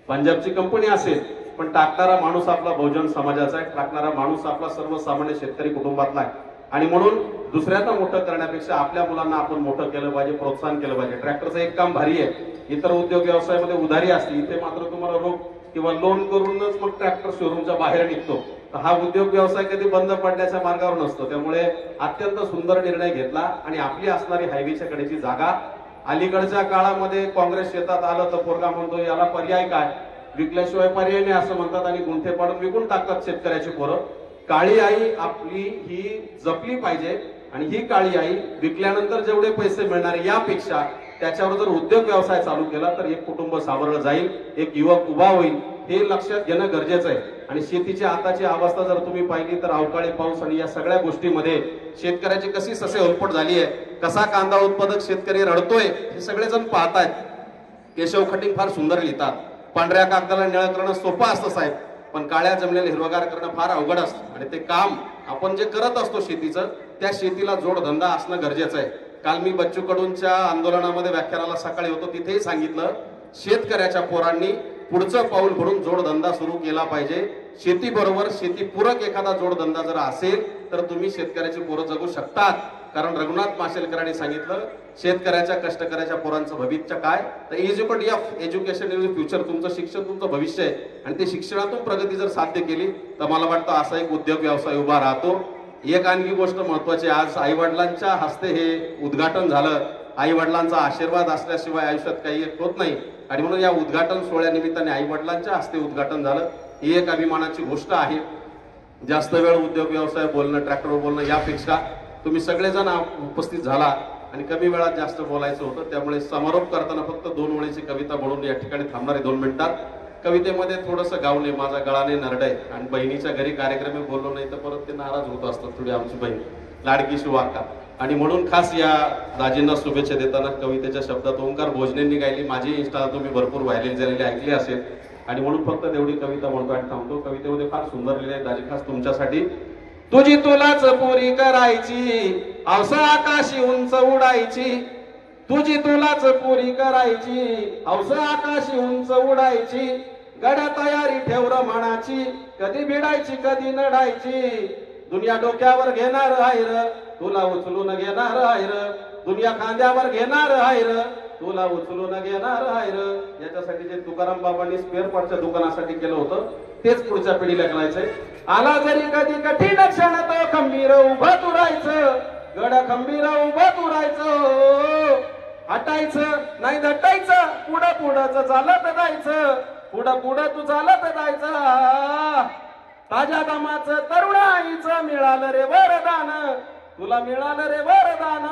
पंजाबची कंपनी असेल, पण टाकणारा माणूस आपला बहुजन समाजाचा आहे, टाकणारा माणूस आपला सर्वसामान्य शेतकरी कुटुंबातला आहे. आणि म्हणून दुसऱ्यांना मोठं करण्यापेक्षा आपल्या मुलांना आपण मोठं केलं पाहिजे, प्रोत्साहन केलं पाहिजे. ट्रॅक्टरचं एक काम भारी आहे. इतर उद्योग व्यवसायामध्ये उधारी असते, इथे मात्र तुम्हाला रोख किंवा लोन करूनच मग ट्रॅक्टर शोरूमच्या बाहेर निघतो. तर हा उद्योग व्यवसाय कधी बंद पडण्याच्या मार्गावर नसतो. त्यामुळे अत्यंत सुंदर निर्णय घेतला. आणि आपली असणारी हायवेच्या कडेची जागा, अलीकडच्या काळामध्ये काँग्रेस शेतात आलं तर पोरगा म्हणतो याला पर्याय काय, विकल्याशिवाय पर्याय नाही असं म्हणतात आणि गुंठे पाडून विकून टाकतात शेतकऱ्याची पोरं. काळी आई आपली ही जपली पाहिजे. आणि ही काळी आई विकल्यानंतर जेवढे पैसे मिळणार यापेक्षा त्याच्यावर जर उद्योग व्यवसाय चालू केला तर एक कुटुंब सावरलं जाईल, एक युवक उभा होईल. हे लक्षात घेणं गरजेचं आहे. आणि शेतीची आताची अवस्था जर तुम्ही पाहिली तर अवकाळी पाऊस आणि या सगळ्या गोष्टीमध्ये शेतकऱ्याची कशी ससे ओलपट झाली आहे, कसा कांदा उत्पादक शेतकरी रडतोय हे सगळेजण पाहतायत. केशव खटिंग फार सुंदर लिहितात. पांढऱ्या कागदाला निळं करणं सोपं असतं साहेब, पण काळ्या जमलेलं हिरवगार करणं फार अवघड असतं. आणि ते काम आपण जे करत असतो शेतीचं, त्या शेतीला जोडधंदा असणं गरजेचं आहे. काल मी बच्चू कडूंच्या आंदोलनामध्ये व्याख्यानाला सकाळी होतो, तिथेही सांगितलं शेतकऱ्याच्या पोरांनी पुढचं पाऊल भरून जोडधंदा सुरू केला पाहिजे. शेतीबरोबर शेतीपूरक एखादा जोडधंदा जर असेल तर तुम्ही शेतकऱ्याची पोरं जगू शकतात. कारण रघुनाथ माशेलकरांनी सांगितलं शेतकऱ्याच्या, कष्टकऱ्याच्या पोरांचं भविष्य काय, तर एज्युकेशन इज फ्युचर. तुमचं शिक्षण तुमचं भविष्य आहे. आणि ते शिक्षणातून प्रगती जर साध्य केली तर मला वाटतं असा एक उद्योग व्यवसाय उभा राहतो. एक आणखी गोष्ट महत्वाची, आज आई वडिलांच्या हस्ते हे उद्घाटन झालं. आई वडिलांचा आशीर्वाद असल्याशिवाय आयुष्यात काही एक होत नाही. आणि म्हणून या उद्घाटन सोहळ्यानिमित्ताने आई वडिलांच्या हस्ते उद्घाटन झालं, ही एक अभिमानाची गोष्ट आहे. जास्त वेळ उद्योग व्यवसाय बोलणं, ट्रॅक्टरवर बोलणं यापेक्षा तुम्ही सगळेजण उपस्थित झाला आणि कमी वेळात जास्त बोलायचं होतं. त्यामुळे समारोप करताना फक्त 2 ओळीची कविता म्हणून या ठिकाणी थांबणार आहे 2 मिनिटात. कवितेमध्ये थोडंसं गावले, माझा गळाने नरडाय. आणि बहिणीच्या घरी कार्यक्रम बोललो नाही तर परत ते नाराज होत असतात थोडी आमची बहीण, लाडकी शिवाका. आणि म्हणून खास या दाजींना शुभेच्छा देताना कवितेच्या शब्दात ओंकार भोजनेंनी गायली, माझी इंस्टा तुम्ही भरपूर व्हायरल झालेली ऐकली असेल. आणि म्हणून फक्त तेवढी कविता म्हणतो आणि थांबतो. कवितेमध्ये फार सुंदर लिहिले दाजी, खास तुमच्यासाठी. तुझी तुलाच पुरी करायची, औसा आकाशी उंच उडायची. तुझी तुलाच पुरी करायची, औसा आकाशी उंच उडायची. गड्या तयारी ठेव रमणाची, कधी भिडायची कधी नडायची. दुनिया डोक्यावर घेणार आहे र, तुला उचलून घेणार आहे र. दुनिया खांद्यावर घेणार आहे र, तुला उचलून घेणार आहे र. याच्यासाठी जे तुकाराम बाबांनी स्पेअर पार्टच्या दुकानासाठी केलं होतं तेच पुढच्या पिढीला करायचंय. आला जरी कधी कठीण क्षण तो खंबीर उभं तू राहायचं, गड खंबीर उभं तू राहायचं. हटायचं नाही दटायचं, पुढं पुढंच चालत जायचं, पुढं पुढं तू चालत जायचं. ताज्या दमाचं तरुणाईचं मिळालं रे वरदान, तुला मिळालं रे वरदान.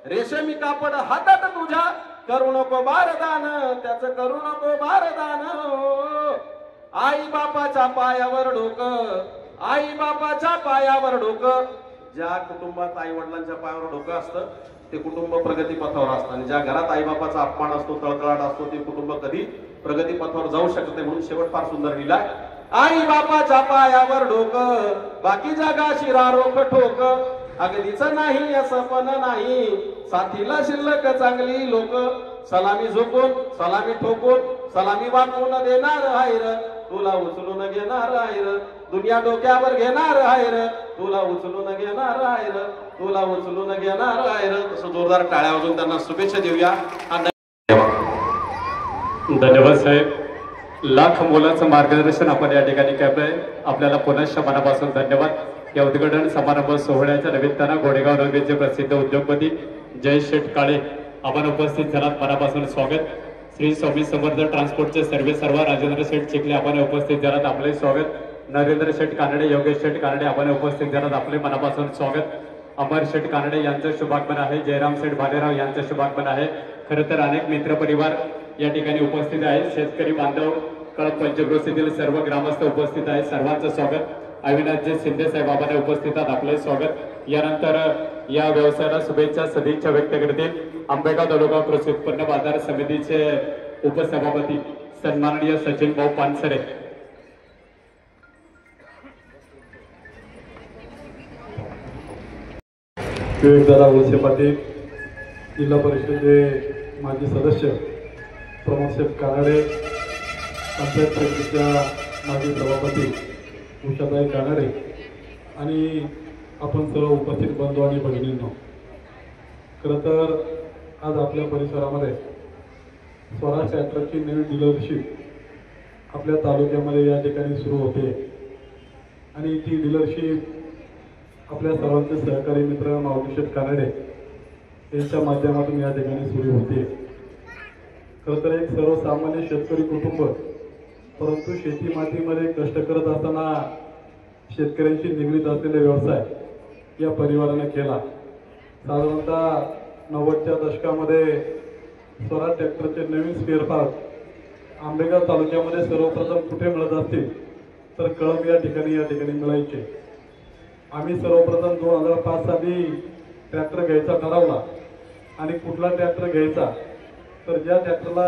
रेशमी कापड हातात तुझ्या करू नको बारदान, त्याचं करू नको बारदान. आई बापाच्या पायावर डोकं, आई बापाच्या पायावर डोकं. ज्या कुटुंबात आई वडिलांच्या पायावर डोकं असतं ते कुटुंब प्रगतीपथावर असतं, आणि ज्या घरात आई बापाचा अपमान असतो, तळतळाट असतो, ते कुटुंब कधी प्रगतीपथावर जाऊ शकत नाही. म्हणून शेवट फार सुंदर लिहिलाय. आई बापाच्या पायावर डोकं, बाकी जगाशी रारोख ठोक. अगदीच नाही असं पण नाही, साथीला शिल्लक चांगली लोक. सलामी झोपून सलामी ठोकून सलामी वाकून देणार आहेर, तुला उचलून घेणार आहेर. दुनिया डोक्यावर घेणार आहेर, तुला उचलून घेणार आहेर, तुला उचलून घेणार आहेर. तसं जोरदार टाळ्या वाजवून त्यांना शुभेच्छा देऊया. धन्यवाद साहेब. लाख मोलाचं मार्गदर्शन आपण या ठिकाणी केलंय. आपल्याला पुनश्च मनापासून धन्यवाद. या उद्घाटन समारंभ सोहळ्याच्या निमित्तानं घोडेगाव रेल्वेचे प्रसिद्ध उद्योगपती जय शेठ काळे आपण उपस्थित झालात. मनापासून स्वागत. श्री स्वामी समर्थ ट्रान्सपोर्टचे सर्व राजेंद्र शेठ चिखले आपण उपस्थित झालात, आपले स्वागत. नरेंद्र शेठ कानडे, योगेश शेठ कानडे आपण उपस्थित झालात, आपले मनापासून स्वागत. अमर शेठ कानडे यांचं शुभागमन आहे. जयराम शेठ भालेराव यांचं शुभागमन आहे. खरं तर अनेक मित्रपरिवार या ठिकाणी उपस्थित आहेत. शेतकरी बांधव, कळप पंचक्रोशीतील सर्व ग्रामस्थ उपस्थित आहेत, सर्वांचं स्वागत. अविनाशजी शिंदे साहेब आपण उपस्थित आहेत, आपले स्वागत. यानंतर या व्यवसायाला शुभेच्छा सदिच्छा व्यक्त करतील आंबेगाव तालुका कृषी उत्पन्न बाजार समितीचे उपसभापती सन्माननीय सचिन भाऊ पानसरे. विवेकदादा वळसे पाटील, जिल्हा परिषदेचे माजी सदस्य प्रमोद शेठ कानडे, पंचायत समितीच्या माजी सभापती उषाताई कानडे आणि आपण सर्व उपस्थित बंधू आणि भगिनींनो, खरं तर आज आपल्या परिसरामध्ये स्वराज ट्रॅक्टरची नवीन डीलरशिप आपल्या तालुक्यामध्ये या ठिकाणी सुरू होते आणि ती डीलरशिप आपल्या सर्वांचे सहकारी मित्र माऊली शेठ कानडे यांच्या माध्यमातून या ठिकाणी सुरू होते. खरं तर एक सर्वसामान्य शेतकरी कुटुंब, परंतु शेती मातीमध्ये कष्ट करत असताना शेतकऱ्यांशी निगडीत असलेले व्यवसाय या परिवाराने केला. साधारणतः 90च्या दशकामध्ये स्वराज ट्रॅक्टरचे नवीन स्पेअर पार्ट आंबेगाव तालुक्यामध्ये सर्वप्रथम कुठे मिळत असतील तर कळंब या ठिकाणी मिळायचे. आम्ही सर्वप्रथम 2005 साली ट्रॅक्टर घ्यायचा ठरवला आणि कुठला ट्रॅक्टर घ्यायचा तर ज्या ट्रॅक्टरला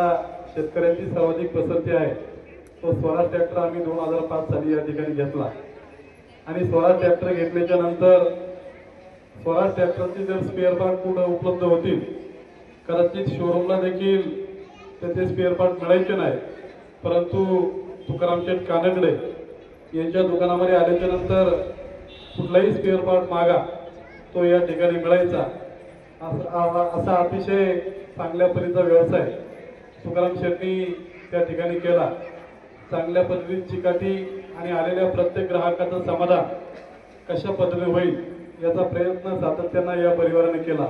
शेतकऱ्यांची सर्वाधिक पसंती आहे तो स्वराज ट्रॅक्टर आम्ही 2005 साली या ठिकाणी घेतला. आणि स्वराज ट्रॅक्टर घेतल्याच्या नंतर स्वराज ट्रॅक्टरचे जर स्पेअर पार्ट कुठं उपलब्ध होतील, कदाचित शोरूमला देखील त्याचे स्पेअर पार्ट मिळायचे नाही, परंतु तुकाराम शेठ कानडे यांच्या दुकानामध्ये आल्याच्या नंतर कुठलाही स्पेअर पार्ट मागा तो या ठिकाणी मिळायचा. असा अतिशय चांगल्या परीचा व्यवसाय तुकाराम शेट्टी त्या ठिकाणी केला. चांगल्या पद्धतीने चिकाटी आणि आलेल्या प्रत्येक ग्राहकाचं समाधान कशा पद्धतीने होईल याचा प्रयत्न सातत्यानं या परिवाराने केला.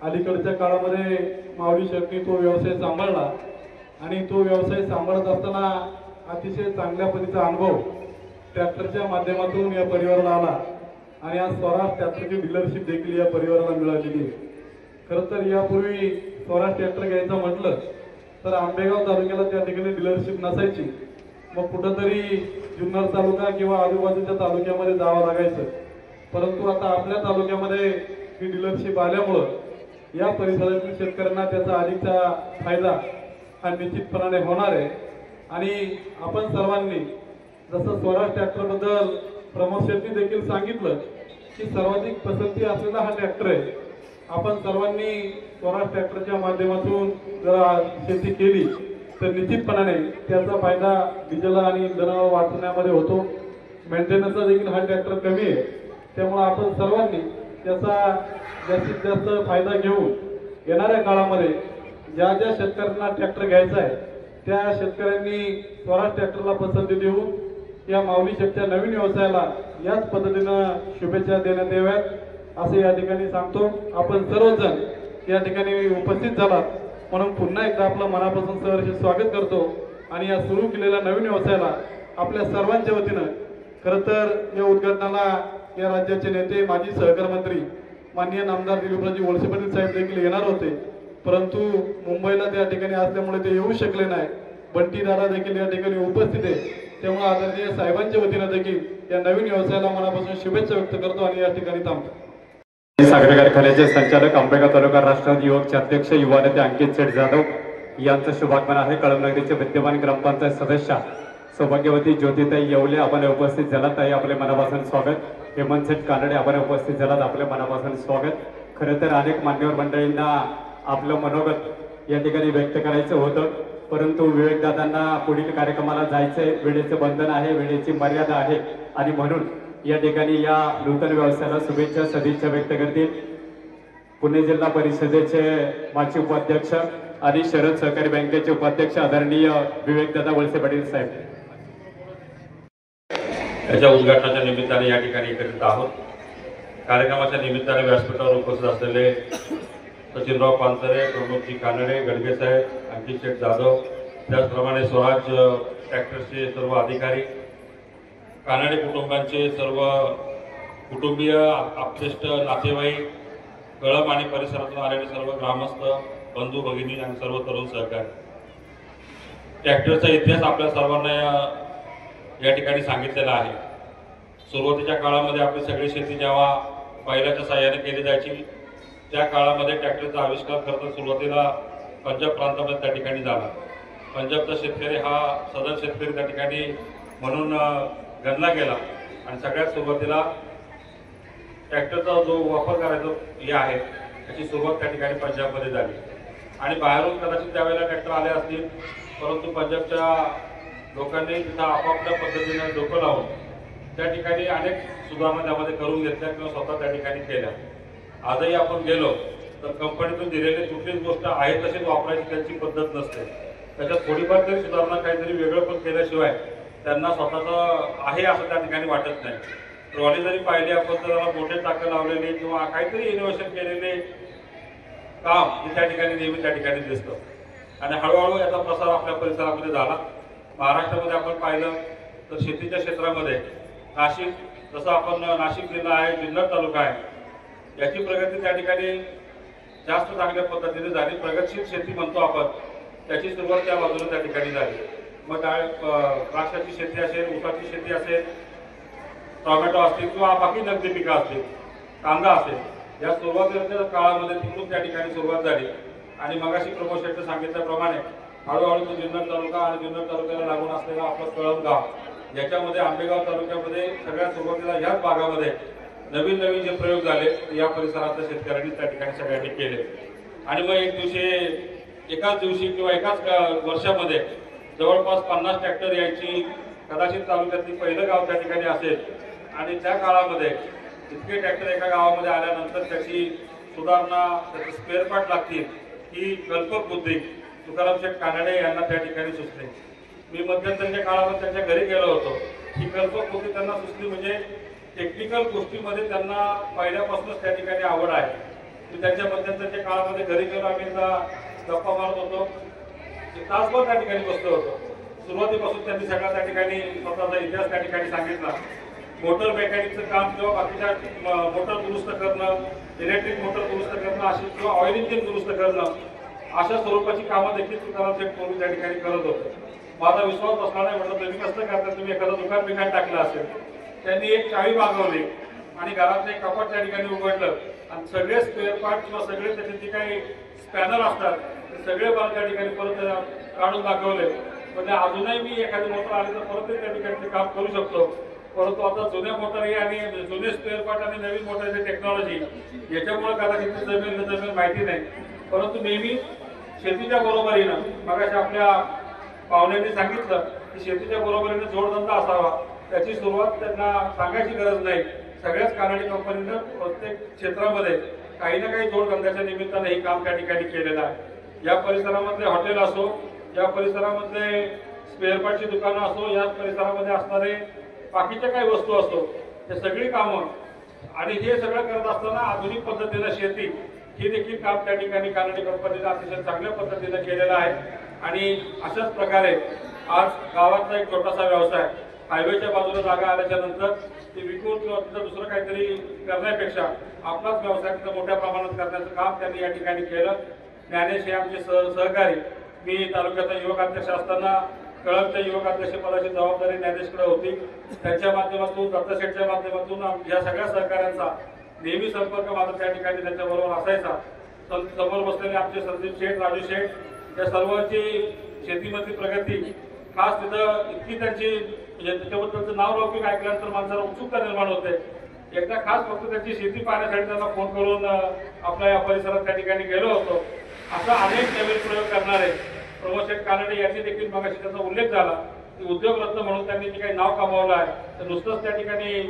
अलीकडच्या काळामध्ये माऊली शेट्टी तो व्यवसाय सांभाळला आणि तो व्यवसाय सांभाळत असताना अतिशय चांगल्या पद्धतीचा अनुभव ट्रॅक्टरच्या माध्यमातून या परिवाराला आला आणि आज स्वराज ट्रॅक्टरची डीलरशिप देखील या परिवाराला मिळालेली आहे. खरं तर यापूर्वी स्वराज ट्रॅक्टर घ्यायचं म्हटलं तर आंबेगाव तालुक्याला त्या ठिकाणी डीलरशिप नसायची. मग कुठंतरी जुन्नर तालुका किंवा आजूबाजूच्या तालुक्यामध्ये जावं लागायचं. परंतु आता आपल्या तालुक्यामध्ये ही डीलरशिप आल्यामुळं या परिसरातील शेतकऱ्यांना त्याचा अधिकचा फायदा हा निश्चितपणाने होणार आहे. आणि आपण सर्वांनी जसं स्वराज ट्रॅक्टरबद्दल प्रमोद शेट्टी देखील सांगितलं की सर्वाधिक पसंती असलेला हा ट्रॅक्टर आहे. आपण सर्वांनी स्वराज ट्रॅक्टरच्या माध्यमातून जर शेती केली तर निश्चितपणाने त्याचा फायदा डिझेल आणि इंधन वाचवण्यामध्ये होतो. मेंटेनन्सचा देखील हा ट्रॅक्टर कमी आहे. त्यामुळे आपण सर्वांनी त्याचा जास्तीत जास्त फायदा घेऊन येणाऱ्या काळामध्ये ज्या ज्या शेतकऱ्यांना ट्रॅक्टर घ्यायचा आहे त्या शेतकऱ्यांनी स्वराज ट्रॅक्टरला पसंती देऊन या माऊली शेठच्या नवीन व्यवसायाला याच पद्धतीनं शुभेच्छा देण्यात याव्यात असे या ठिकाणी सांगतो. आपण सर्वजण या ठिकाणी उपस्थित झालात म्हणून पुन्हा एकदा आपलं मनापासून सहर्ष स्वागत करतो आणि या सुरू केलेल्या नवीन व्यवसायाला आपल्या सर्वांच्या वतीनं खरं तर या उद्घाटनाला या राज्याचे नेते माजी सहकार मंत्री माननीय नामदार दिलीपरावजी वळसे पाटील साहेब देखील येणार होते, परंतु मुंबईला त्या ठिकाणी असल्यामुळे ते येऊ शकले नाही. बंटी दादा देखील या ठिकाणी उपस्थित आहे, त्यामुळे आदरणीय साहेबांच्या वतीनं देखील या नवीन व्यवसायाला मनापासून शुभेच्छा व्यक्त करतो आणि या ठिकाणी थांबतो. साखर कारखान्याचे संचालक आंबेगाव तालुका राष्ट्रवादी युवकचे अध्यक्ष युवा नेते अंकित शेठ जाधव यांचं शुभागमन आहे. कळमनगरीचे विद्यमान ग्रामपंचायत सदस्य सौभाग्यवती ज्योतिताई येवले आपण उपस्थित झालात, ताई आपले मनापासून स्वागत. हेमंत शेठ कानडे आपण उपस्थित झालात, आपले मनापासून स्वागत. खरं तर अनेक मान्यवर मंडळींना आपलं मनोगत या ठिकाणी व्यक्त करायचं होतं, परंतु विवेकदादांना पुढील कार्यक्रमाला जायचंय, वेळेचं बंधन आहे, वेळेची मर्यादा आहे आणि म्हणून या ठिकाणी या नूतन व्यवसायाला शुभेच्छा सदिच्छा व्यक्त करतील पुणे जिल्हा परिषदेचे माजी उपाध्यक्ष आणि शरद सहकारी बँकेचे उपाध्यक्ष आदरणीय विवेकदादा वळसे पाटील साहेब. याच्या उद्घाटनाच्या निमित्ताने या ठिकाणी एकत्रित आहोत. कार्यक्रमाच्या निमित्ताने व्यासपीठावर उपस्थित असलेले सचिनराव पानसरे, प्रमोदजी कानडे, गडगे साहेब, अंकित शेठ जाधव, त्याचप्रमाणे स्वराज ट्रॅक्टर्सचे सर्व अधिकारी, कानडे कुटुंबांचे सर्व कुटुंबीय, आप्तेष्ट, नातेवाईक, कळंब आणि परिसरातून आलेले सर्व ग्रामस्थ, बंधू भगिनी आणि सर्व तरुण सहकारी. ट्रॅक्टरचा इतिहास आपल्या सर्वांना या ठिकाणी सांगितलेला आहे. सुरुवातीच्या काळामध्ये आपली सगळी शेती जेव्हा बैलाच्या साहाय्याने केली जायची त्या काळामध्ये ट्रॅक्टरचा आविष्कार खरं सुरुवातीला पंजाब प्रांतामध्ये त्या ठिकाणी झाला. पंजाबचा शेतकरी हा सदर शेतकरी त्या ठिकाणी म्हणून गणला गेला आणि सगळ्यात सुरुवातीला ट्रॅक्टरचा जो वापर करायचा हे आहे त्याची सुरुवात त्या ठिकाणी पंजाबमध्ये झाली आणि बाहेरून कदाचित त्यावेळेला ट्रॅक्टर आले असतील, परंतु पंजाबच्या लोकांनी तिथं आपापल्या पद्धतीने डोकं लावून त्या ठिकाणी अनेक सुधारणा त्यामध्ये करून घेतल्या किंवा स्वतः त्या ठिकाणी केल्या. आजही आपण गेलो तर कंपनीतून दिलेली कुठलीच गोष्ट आहे तशीच वापरायची त्यांची पद्धत नसते. त्याच्यात थोडीफार तरी सुधारणा काहीतरी वेगळं पण केल्याशिवाय त्यांना स्वतःचं आहे असं त्या ठिकाणी वाटत नाही. ट्रॉली जरी पाहिली आपण तर त्याला मोठे टाकं लावलेले किंवा काहीतरी इनोव्हेशन केलेले काम हे त्या ठिकाणी नेहमी त्या ठिकाणी दिसतं आणि हळूहळू याचा प्रसार आपल्या परिसरामध्ये झाला. महाराष्ट्रामध्ये आपण पाहिलं तर शेतीच्या क्षेत्रामध्ये नाशिक, जसं आपण नाशिक जिल्हा आहे, जुन्नर तालुका आहे, याची प्रगती त्या ठिकाणी जास्त चांगल्या पद्धतीने झाली. प्रगतशील शेती म्हणतो आपण, त्याची सुरुवात त्या बाजूने त्या ठिकाणी झाली. मग द्राक्षाची शेती असेल, ऊसाची शेती असेल, टोमॅटो असतील किंवा बाकी नगदी पिकं असतील, कांदा असेल, या सुरुवातीच्या काळामध्ये तिकडून त्या ठिकाणी सुरुवात झाली आणि मगाशी प्रमोद शेट्टी सांगितल्याप्रमाणे हळूहळू तो जुन्नर तालुका आणि जुन्नर तालुक्याला लागून असलेला आपलं कळंब गाव, याच्यामध्ये आंबेगाव तालुक्यामध्ये सगळ्यात सुरुवातीला ह्याच भागामध्ये नवीन नवीन जे प्रयोग झाले या परिसरातल्या शेतकऱ्यांनी त्या ठिकाणी सगळ्यांनी केले आणि मग एकाच दिवशी किंवा एकाच वर्षामध्ये जवळपास 50 ट्रॅक्टर यायची. कदाचित तालुक्यातली पहिलं गाव त्या ठिकाणी असेल आणि त्या काळामध्ये इतके ट्रॅक्टर एका गावामध्ये आल्यानंतर त्याची सुधारणा, त्याचे स्पेअर पार्ट लागतील ही कल्पक बुद्धी तुकाराम शेठ कानडे यांना त्या ठिकाणी सुचली. मी मध्यंतरीच्या काळामध्ये त्यांच्या घरी गेलो होतो. ही कल्पक बुद्धी त्यांना सुचली म्हणजे टेक्निकल गोष्टीमध्ये त्यांना पहिल्यापासूनच त्या ठिकाणी आवड आहे. मी त्यांच्या मध्यंतरीच्या काळामध्ये घरी गेलो, आम्ही एकदा गप्पा मारत होतो, तासभर त्या ठिकाणी बसलो होतो. सुरुवातीपासून त्यांनी सगळा त्या ठिकाणी स्वतःचा इतिहास त्या ठिकाणी सांगितला. मोटर मेकॅनिकचं काम किंवा बाकीच्या मोटर दुरुस्त करणं, इलेक्ट्रिक मोटर दुरुस्त करणं अशी किंवा ऑइल इंजिन दुरुस्त करणं अशा स्वरूपाची कामं देखील तुकाराम शेठ पूर्वी त्या ठिकाणी करत होते. माझा विश्वास बसला नाही, म्हटलं तुम्ही कसं करता, तुम्ही एखादं दुकान बिकान टाकलं असेल. त्यांनी एक चावी मागवली आणि घरातलं एक कपाट त्या ठिकाणी उघडलं आणि सगळे स्पेअर पार्ट किंवा सगळे त्याचे जे काही स्पॅनर असतात ते सगळे मला त्या ठिकाणी परत काढून दाखवले. म्हणजे अजूनही मी एखादी मोटर आली तर परत त्या ठिकाणी काम करू शकतो. परंतु आता जुन्या मोटारी आणि जुने स्पेअर पार्ट आणि नवीन मोटारची टेक्नॉलॉजी याच्यामुळे कदाचित जमेल माहिती नाही, परंतु नेहमी शेतीच्या बरोबरीनं मगाशी आपल्या पाहुण्यांनी सांगितलं की शेतीच्या बरोबरीने जोडधंदा असावा. त्याची सुरुवात त्यांना सांगायची गरज नाही. सगळ्याच कानडी कंपनीनं प्रत्येक क्षेत्रामध्ये काही ना काही जोडधंद्याच्या निमित्ताने हे काम त्या ठिकाणी केलेलं आहे. या परिसरामध्ये हॉटेल असो, या परिसरामधले स्पेअर पार्टची दुकानं असो, या परिसरामध्ये असणारे बाकीच्या काही वस्तू असो, हे सगळी कामं आणि हे सगळं करत असताना आधुनिक पद्धतीनं शेती हे देखील काम त्या ठिकाणी कानडे कंपनीनं अतिशय चांगल्या पद्धतीनं केलेलं आहे. आणि अशाच प्रकारे आज गावातला एक छोटासा व्यवसाय हायवेच्या बाजूला जागा आल्याच्या नंतर ती विकून किंवा तिथं दुसरं काहीतरी करण्यापेक्षा आपलाच व्यवसाय तिथं मोठ्या प्रमाणात करण्याचं काम त्यांनी या ठिकाणी केलं. ज्ञानेश हे आमचे सहकारी. मी तालुक्याचा युवक अध्यक्ष असताना कळमच्या युवक अध्यक्ष पदाची जबाबदारी ज्ञानेशकडे होती. त्यांच्या माध्यमातून दत्तशेठच्या माध्यमातून या सगळ्या सहकाऱ्यांचा नेहमी संपर्क माझा त्या ठिकाणी त्यांच्याबरोबर असायचा. समोर बसलेले आमचे संदीप शेठ, राजू शेठ या सर्वांची शेतीमधली प्रगती खास तिथं इतकी त्यांची म्हणजे त्याच्याबद्दलचं नाव लौकिक ऐकल्यानंतर माणसाला उत्सुकता निर्माण होते. एकदा खास फक्त त्यांची शेती पाहण्यासाठी त्यांना फोन करून आपल्या या परिसरात त्या ठिकाणी गेलो होतो. असा अनेक नवीन प्रयोग करणारे प्रमोद शेठ कानडे यांनी देखील मगाशी त्याचा उल्लेख झाला की उद्योगरत्न म्हणून त्यांनी जे काही नाव कमावलं आहे तर नुसतंच त्या ठिकाणी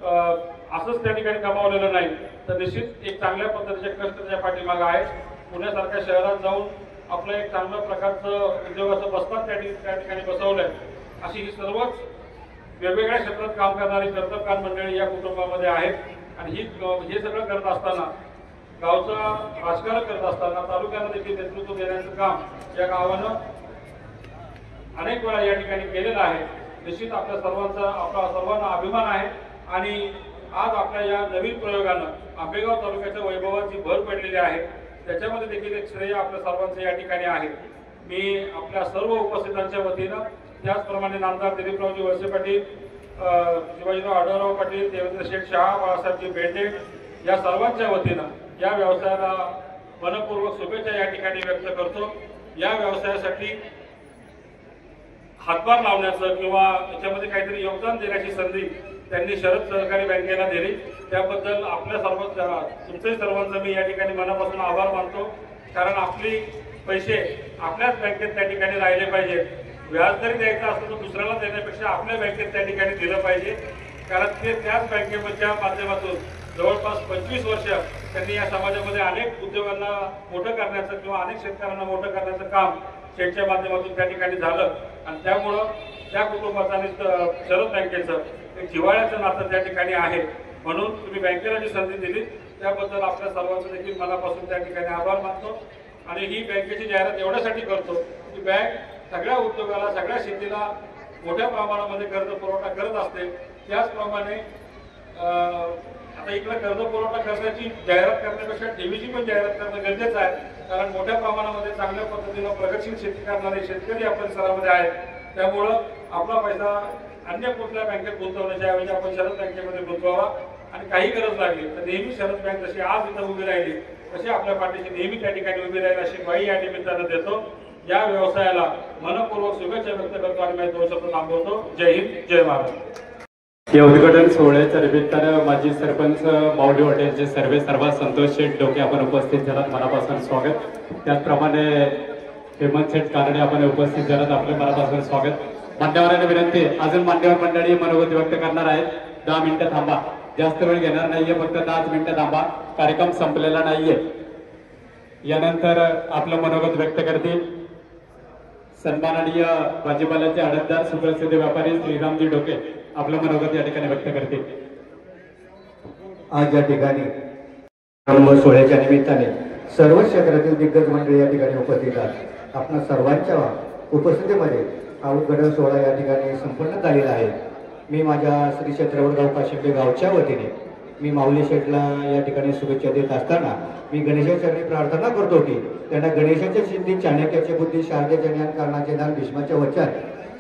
असंच त्या ठिकाणी कमावलेलं नाही, तर निश्चित एक चांगल्या पद्धतीचे कष्ट त्याच्या पाठीमागे आहेत. पुण्यासारख्या शहरात जाऊन आपलं एक चांगल्या प्रकारचं उद्योगाचं बस्तान त्या ठिकाणी बसवलंय. अशी ही सर्वच वेगवेगळ्या क्षेत्रात काम करणारी कर्तबगार मंडळी या कुटुंबामध्ये आहेत. आणि हे सगळं करत असताना गावचं राजकारण करत असताना तालुक्याला देखील नेतृत्व देण्याचं काम या गावानं अनेक वेळा या ठिकाणी केलेलं आहे. निश्चित आपल्या सर्वांना अभिमान आहे. आणि आज आपल्या या नवीन प्रयोगानं आंबेगाव तालुक्याच्या वैभवाची भर पडलेली आहे. त्याच्यामध्ये देखील एक श्रेय आपल्या सर्वांचं या ठिकाणी आहे. मी आपल्या सर्व उपस्थितांच्या वतीनं त्याचप्रमाणे नामदार दिलीपरावजी वळसे पाटील, शिवाजीराव आढळराव पाटील, देवेंद्र शेठ शहा, बाळासाहेबजी बेंडे या सर्वांच्या वतीनं या व्यवसायाला मनपूर्वक शुभेच्छा या ठिकाणी व्यक्त करतो. या व्यवसायासाठी हातभार लावण्याचं किंवा त्याच्यामध्ये काहीतरी योगदान देण्याची संधी त्यांनी शरद सहकारी बँकेला दिली. त्याबद्दल आपल्या तुमचे सर्वांचं मी या ठिकाणी मनापासून आभार मानतो. कारण आपली पैसे आपल्याच बँकेत त्या ठिकाणी राहिले पाहिजे. व्याज जरी द्यायचं असतं तर दुसऱ्याला देण्यापेक्षा आपल्या बँकेत त्या ठिकाणी दिलं पाहिजे. कारण ते त्याच बँकेच्या माध्यमातून जवळपास 25 वर्ष त्यांनी या समाजामध्ये अनेक उद्योगांना मोठं करण्याचं किंवा अनेक शेतकऱ्यांना मोठं करण्याचं काम शेठच्या माध्यमातून त्या ठिकाणी झालं. आणि त्यामुळं त्या कुटुंबाचं आणि शरद बँकेचं एक जिव्हाळ्याचं नातं त्या ठिकाणी आहे. म्हणून तुम्ही बँकेला जी संधी दिली त्याबद्दल आपल्या सर्वांचं देखील मनापासून त्या ठिकाणी आभार मानतो. आणि ही बँकेची जाहिरात एवढ्यासाठी करतो की बँक सगळ्या उद्योगाला, सगळ्या शेतीला मोठ्या प्रमाणामध्ये कर्ज पुरवठा करत असते. त्याचप्रमाणे आता इकडे कर्ज पुरवठा करण्याची जाहिरात करण्यापेक्षा ठेवीची पण जाहिरात करणं गरजेचं आहे. कारण मोठ्या प्रमाणामध्ये चांगल्या पद्धतीनं प्रगतशील शेती करणारे शेतकरी या परिसरामध्ये आहेत. त्यामुळं आपला पैसा अन्य कुठल्या बँकेत गुंतवण्याच्या ऐवजी आपण शरद बँकेमध्ये गुंतवावा. आणि काही गरज लागली तर नेहमी शरद बँक जशी आज इथं उभी राहिली तशी आपल्या पाठीशी नेहमी त्या ठिकाणी उभी राहील अशी ग्वाही या निमित्तानं देतो. या व्यवसायाला मनपूर्वक शुभेच्छा व्यक्त करतो आणि माझे 2 शब्द थांबवतो. जय हिंद, जय महाराष्ट्र. या उद्घाटन सोहळ्याच्या निमित्तानं माजी सरपंच माऊली हॉटेलचे सर्व संतोष शेठ डोके आपण उपस्थित झालात, मनापासून स्वागत. त्याचप्रमाणे हेमंत शेठ कानडे आपण उपस्थित झालात, आपलं मनापासून स्वागत. मान्यवरांना विनंती, अजून मान्यवर मंडळी मनोगत व्यक्त करणार आहेत. 10 मिनिटं थांबा, जास्त वेळ घेणार नाहीये, फक्त 10 मिनिटं थांबा. कार्यक्रम संपलेला नाहीये. यानंतर आपलं मनोगत व्यक्त करतील सन्माननीय भाजीपाल्याचे आडतदार सुप्रसिद्ध व्यापारी श्रीरामजी डोके. आपलं मनोगत या ठिकाणी व्यक्त करतील. आज या ठिकाणी सोहळ्याच्या निमित्ताने सर्व क्षेत्रातील दिग्गज मंडळी या ठिकाणी उपस्थित आहेत. आपल्या सर्वांच्या उपस्थितीमध्ये हा उद्घाटन सोहळा या ठिकाणी संपन्न झालेला आहे. मी माझ्या श्री क्षेत्रवडगाव काशिंबे गावच्या वतीने मी माऊली शेठला या ठिकाणी शुभेच्छा देत असताना मी गणेशाचरणी प्रार्थना करतो की त्यांना गणेशाच्या सिद्धी, चाणक्याची बुद्धी, शारदेचे ज्ञान, कारणाचे दान, भीष्माचे वचन,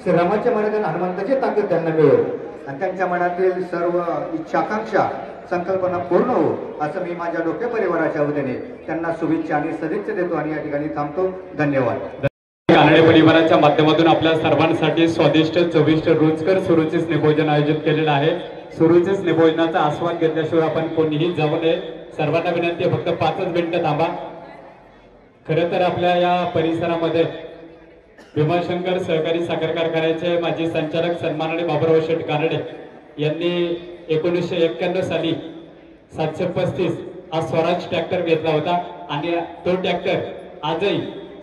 श्रीरामाच्या मनातील हनुमंताची ताकद त्यांना मिळेल आणि त्यांच्या मनातील सर्व इच्छाकांक्षा संकल्पना पूर्ण हो असं मी माझ्या डोके परिवाराच्या वतीने त्यांना शुभेच्छा आणि सदिच्छा देतो आणि या ठिकाणी थांबतो. धन्यवाद. कानडे परिवाराच्या माध्यमातून आपल्या सर्वांसाठी स्वादिष्ट, चविष्ट, रुचकर सुरुची स्नेहभोजन आयोजित केलेलं आहे. सुरुची स्नेहभोजनाचा आस्वाद घेतल्याशिवाय आपण कोणीही जाऊ नये. सर्वांना विनंती आहे, फक्त 5 मिनिटं थांबा. खरं तर आपल्या या परिसरामध्ये भीमाशंकर सहकारी साखर कारखान्याचे माजी संचालक सन्माननीय बाबुराव शेठ कानडे यांनी 1991 साली 735 हा स्वराज ट्रॅक्टर घेतला होता आणि तो ट्रॅक्टर आजही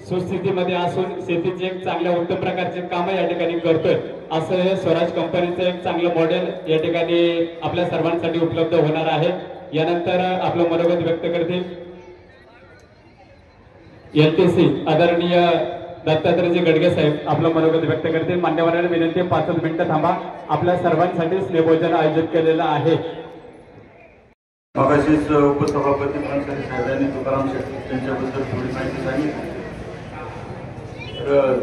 सुस्थितीमध्ये असून शेतीचे एक चांगल्या उत्तम प्रकारचे काम या ठिकाणी करतोय असं हे स्वराज कंपनीचं एक चांगलं मॉडेल या ठिकाणी आपल्या सर्वांसाठी उपलब्ध होणार आहे। यानंतर आपलं मनोगत व्यक्त करतील LTC आदरणीय दत्तात्रयजी गडगे साहेब आपलं मनोगत व्यक्त करतील। मान्यवरांना विनंती 5 मिनिटं थांबा, आपल्या सर्वांसाठी स्नेहभोजन आयोजित केलेलं आहे। मगाशीच उपसभापती पानसरे साहेबांनी तुकाराम शेट्टी यांच्याबद्दल थोडी माहिती सांगितली। तर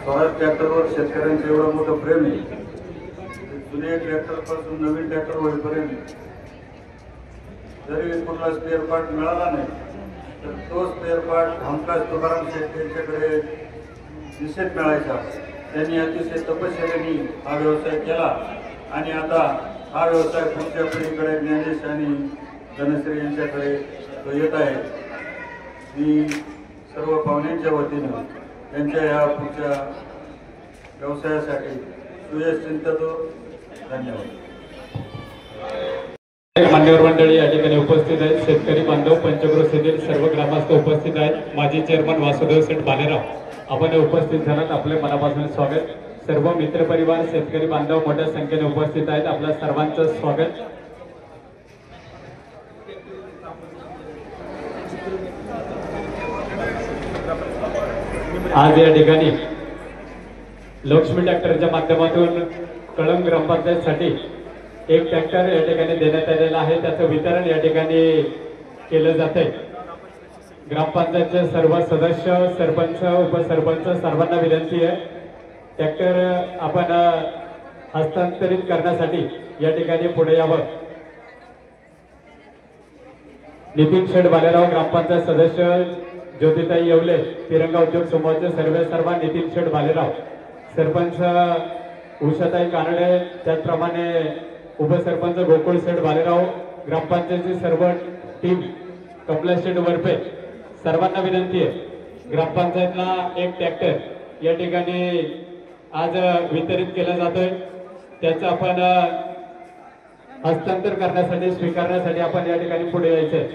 स्वराज ट्रॅक्टरवर शेतकऱ्यांचं एवढं मोठं प्रेम आहे, जुने ट्रॅक्टर पासून नवीन ट्रॅक्टर होईपर्यंत जरी कुठला स्पेअर पार्ट मिळाला नाही तर तो स्पेअर पार्ट हमखास तुकाराम शेट्टी यांच्याकडे निश्चित मिळायचा। त्यांनी अतिशय तपश्चर्येने हा व्यवसाय केला आणि आता हा व्यवसाय पुढच्या पिढीकडे ज्ञानेश आणि धनश्री यांच्याकडे तो येत आहे। मी सर्व पाहुण्यांच्या वतीनं त्यांच्या या पुढच्या व्यवसायासाठी सुयश चिंततो। धन्यवाद। मान्यवर मंडळी या ठिकाणी उपस्थित आहेत, शेतकरी बांधव पंचक्रोशीतील सर्व ग्रामस्थ उपस्थित आहेत, माजी चेअरमन वासुदेव सेठ बालेराव आपण उपस्थित झालात, आपले मनापासून स्वागत। सर्व मित्रपरिवार शेतकरी बांधव मोठ्या संख्येने उपस्थित आहेत, आपल्या सर्वांचं स्वागत। आज या ठिकाणी लक्ष्मी ट्रॅक्टरच्या माध्यमातून कळंब ग्रामपंचायतसाठी एक ट्रॅक्टर या ठिकाणी देण्यात आलेला आहे, त्याचं वितरण या ठिकाणी केलं जात आहे। ग्रामपंचायतचे सर्व सदस्य, सरपंच, उपसरपंच सर्वांना विनंती आहे ट्रॅक्टर आपण हस्तांतरित करण्यासाठी या ठिकाणी पुढे यावं। नितीन शेठ बालेराव ग्रामपंचायत सदस्य, ज्योतिताई येवले तिरंगा उद्योग समूहाचे सर्व नितीन शेठ बालेराव, सरपंच उषाताई कानडे, त्याचप्रमाणे उपसरपंच गोकुळ शेठ बालेराव, ग्रामपंचायतची सर्व टीम, कमलेश शेठ वरपे सर्वांना विनंती आहे ग्रामपंचायतला एक ट्रॅक्टर या ठिकाणी आज वितरित केला जातोय, त्याचं आपण हस्तांतर करण्यासाठी स्वीकारण्यासाठी आपण या ठिकाणी पुढे यायचंय।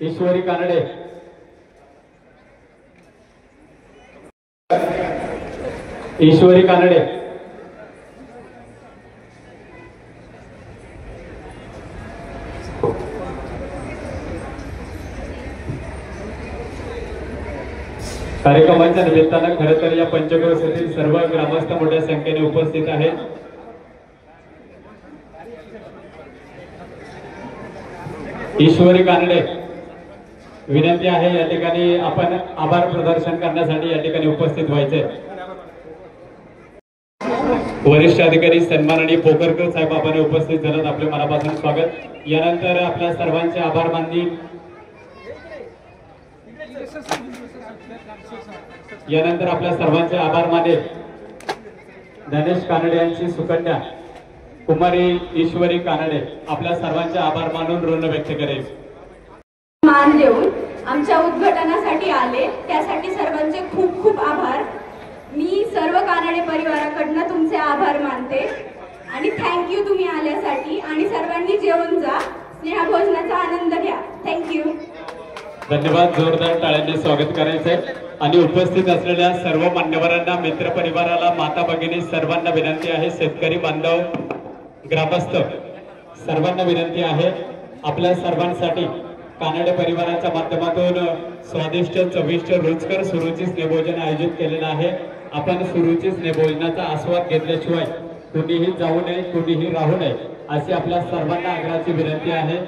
ईश्वरी कानडे, ईश्वरी कानडे, कार्यक्रमाच्या निमित्तानं खरं तर या पंचक्रोशीतील सर्व ग्रामस्थ मोठ्या संख्येने उपस्थित आहेत। ईश्वरी कानडे विनंती आहे या ठिकाणी आपण आभार प्रदर्शन करण्यासाठी या ठिकाणी उपस्थित व्हायचे। वरिष्ठ अधिकारी सन्माननीय पोकरकर साहेब आपण उपस्थित झालात, आपले मनापासून स्वागत। यानंतर आपल्या सर्वांचे आभार मानली, यानंतर आपल्या सर्वांचे आभार माने धनेश कानडे यांची सुकन्या कुमारी ईश्वरी कानडे आपल्या सर्वांचे आभार मानून ऋण व्यक्त करेल। मान देऊन आमच्या उद्घाटनासाठी आले त्यासाठी सर्वांचे खूप खूप आभार। मी सर्व कानडे परिवाराकडनं तुमचे आभार मानते आणि थँक्यू तुम्ही आल्यासाठी, आणि सर्वांनी जेवून जा, स्नेहभोजनाचा आनंद घ्या। थँक्यू, धन्यवाद। जोरदार टाळ्यांनी स्वागत करायचंय आणि उपस्थित असलेल्या सर्व मान्यवरांना, मित्र परिवाराला, माता भगिनी सर्वांना विनंती आहे, शेतकरी बांधव, ग्रामस्थ सर्वांना विनंती आहे, आपल्या सर्वांसाठी कानडे परिवाराच्या माध्यमातून स्वादिष्ट, चविष्ट, रुचकर सुरुची स्नेहभोजन आयोजित केलेलं आहे। आपण सुरुची स्नेहभोजनाचा आस्वाद घेतल्याशिवाय कुणीही जाऊ नये, कुणीही राहू नये अशी आपल्या सर्वांना आग्रहाची विनंती आहे।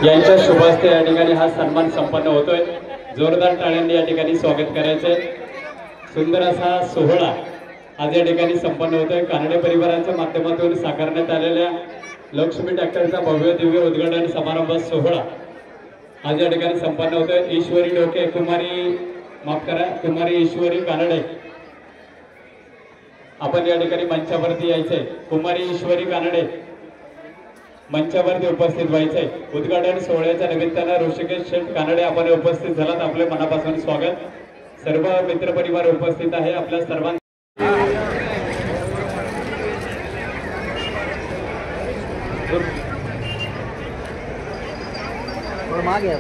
यांच्या शुभ हस्ते या ठिकाणी हा सन्मान संपन्न होतोय। जोरदार टाळ्यांनी या ठिकाणी स्वागत करायचंय. सुंदर असा सोहळा आज या ठिकाणी संपन्न होतोय. कानडे परिवाराच्या माध्यमातून साकारण्यात आलेल्या लक्ष्मी ट्रॅक्टरचा भव्य दिव्य उद्घाटन समारंभ सोहळा आज या ठिकाणी संपन्न होतोय. ईश्वरी डोके, कुमारी ईश्वरी कानडे, आपण या ठिकाणी मंचावरती यायचंय. कुमारी ईश्वरी कानडे मंचावरती उपस्थित व्हायचंय. उद्घाटन सोहळ्याच्या निमित्तानं ऋषिकेश शेठ कानडे आपण उपस्थित झालात, आपले मनापासून स्वागत. सर्व मित्रपरिवार उपस्थित आहे. आपल्या सर्वांना मागे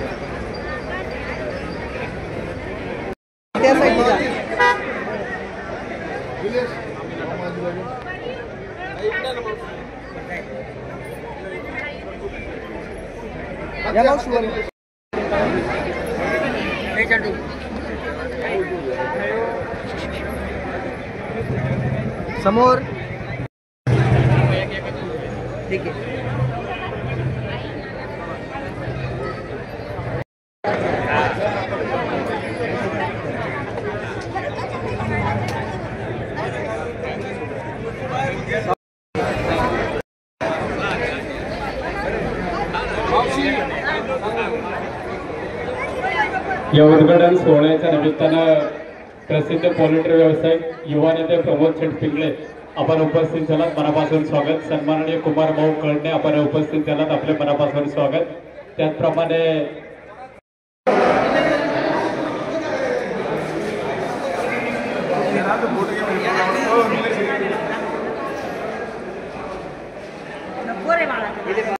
समोर ठीक आहे. या उद्घाटन सोहळ्याच्या निमित्तानं प्रसिद्ध पोल्ट्री व्यावसायिक युवा नेते प्रमोद शेठ पिंगळे आपण उपस्थित झालात, मनापासून स्वागत. सन्माननीय कुमार भाऊ कळणे आपण उपस्थित झालात, आपले मनापासून स्वागत. त्याचप्रमाणे नको रे मला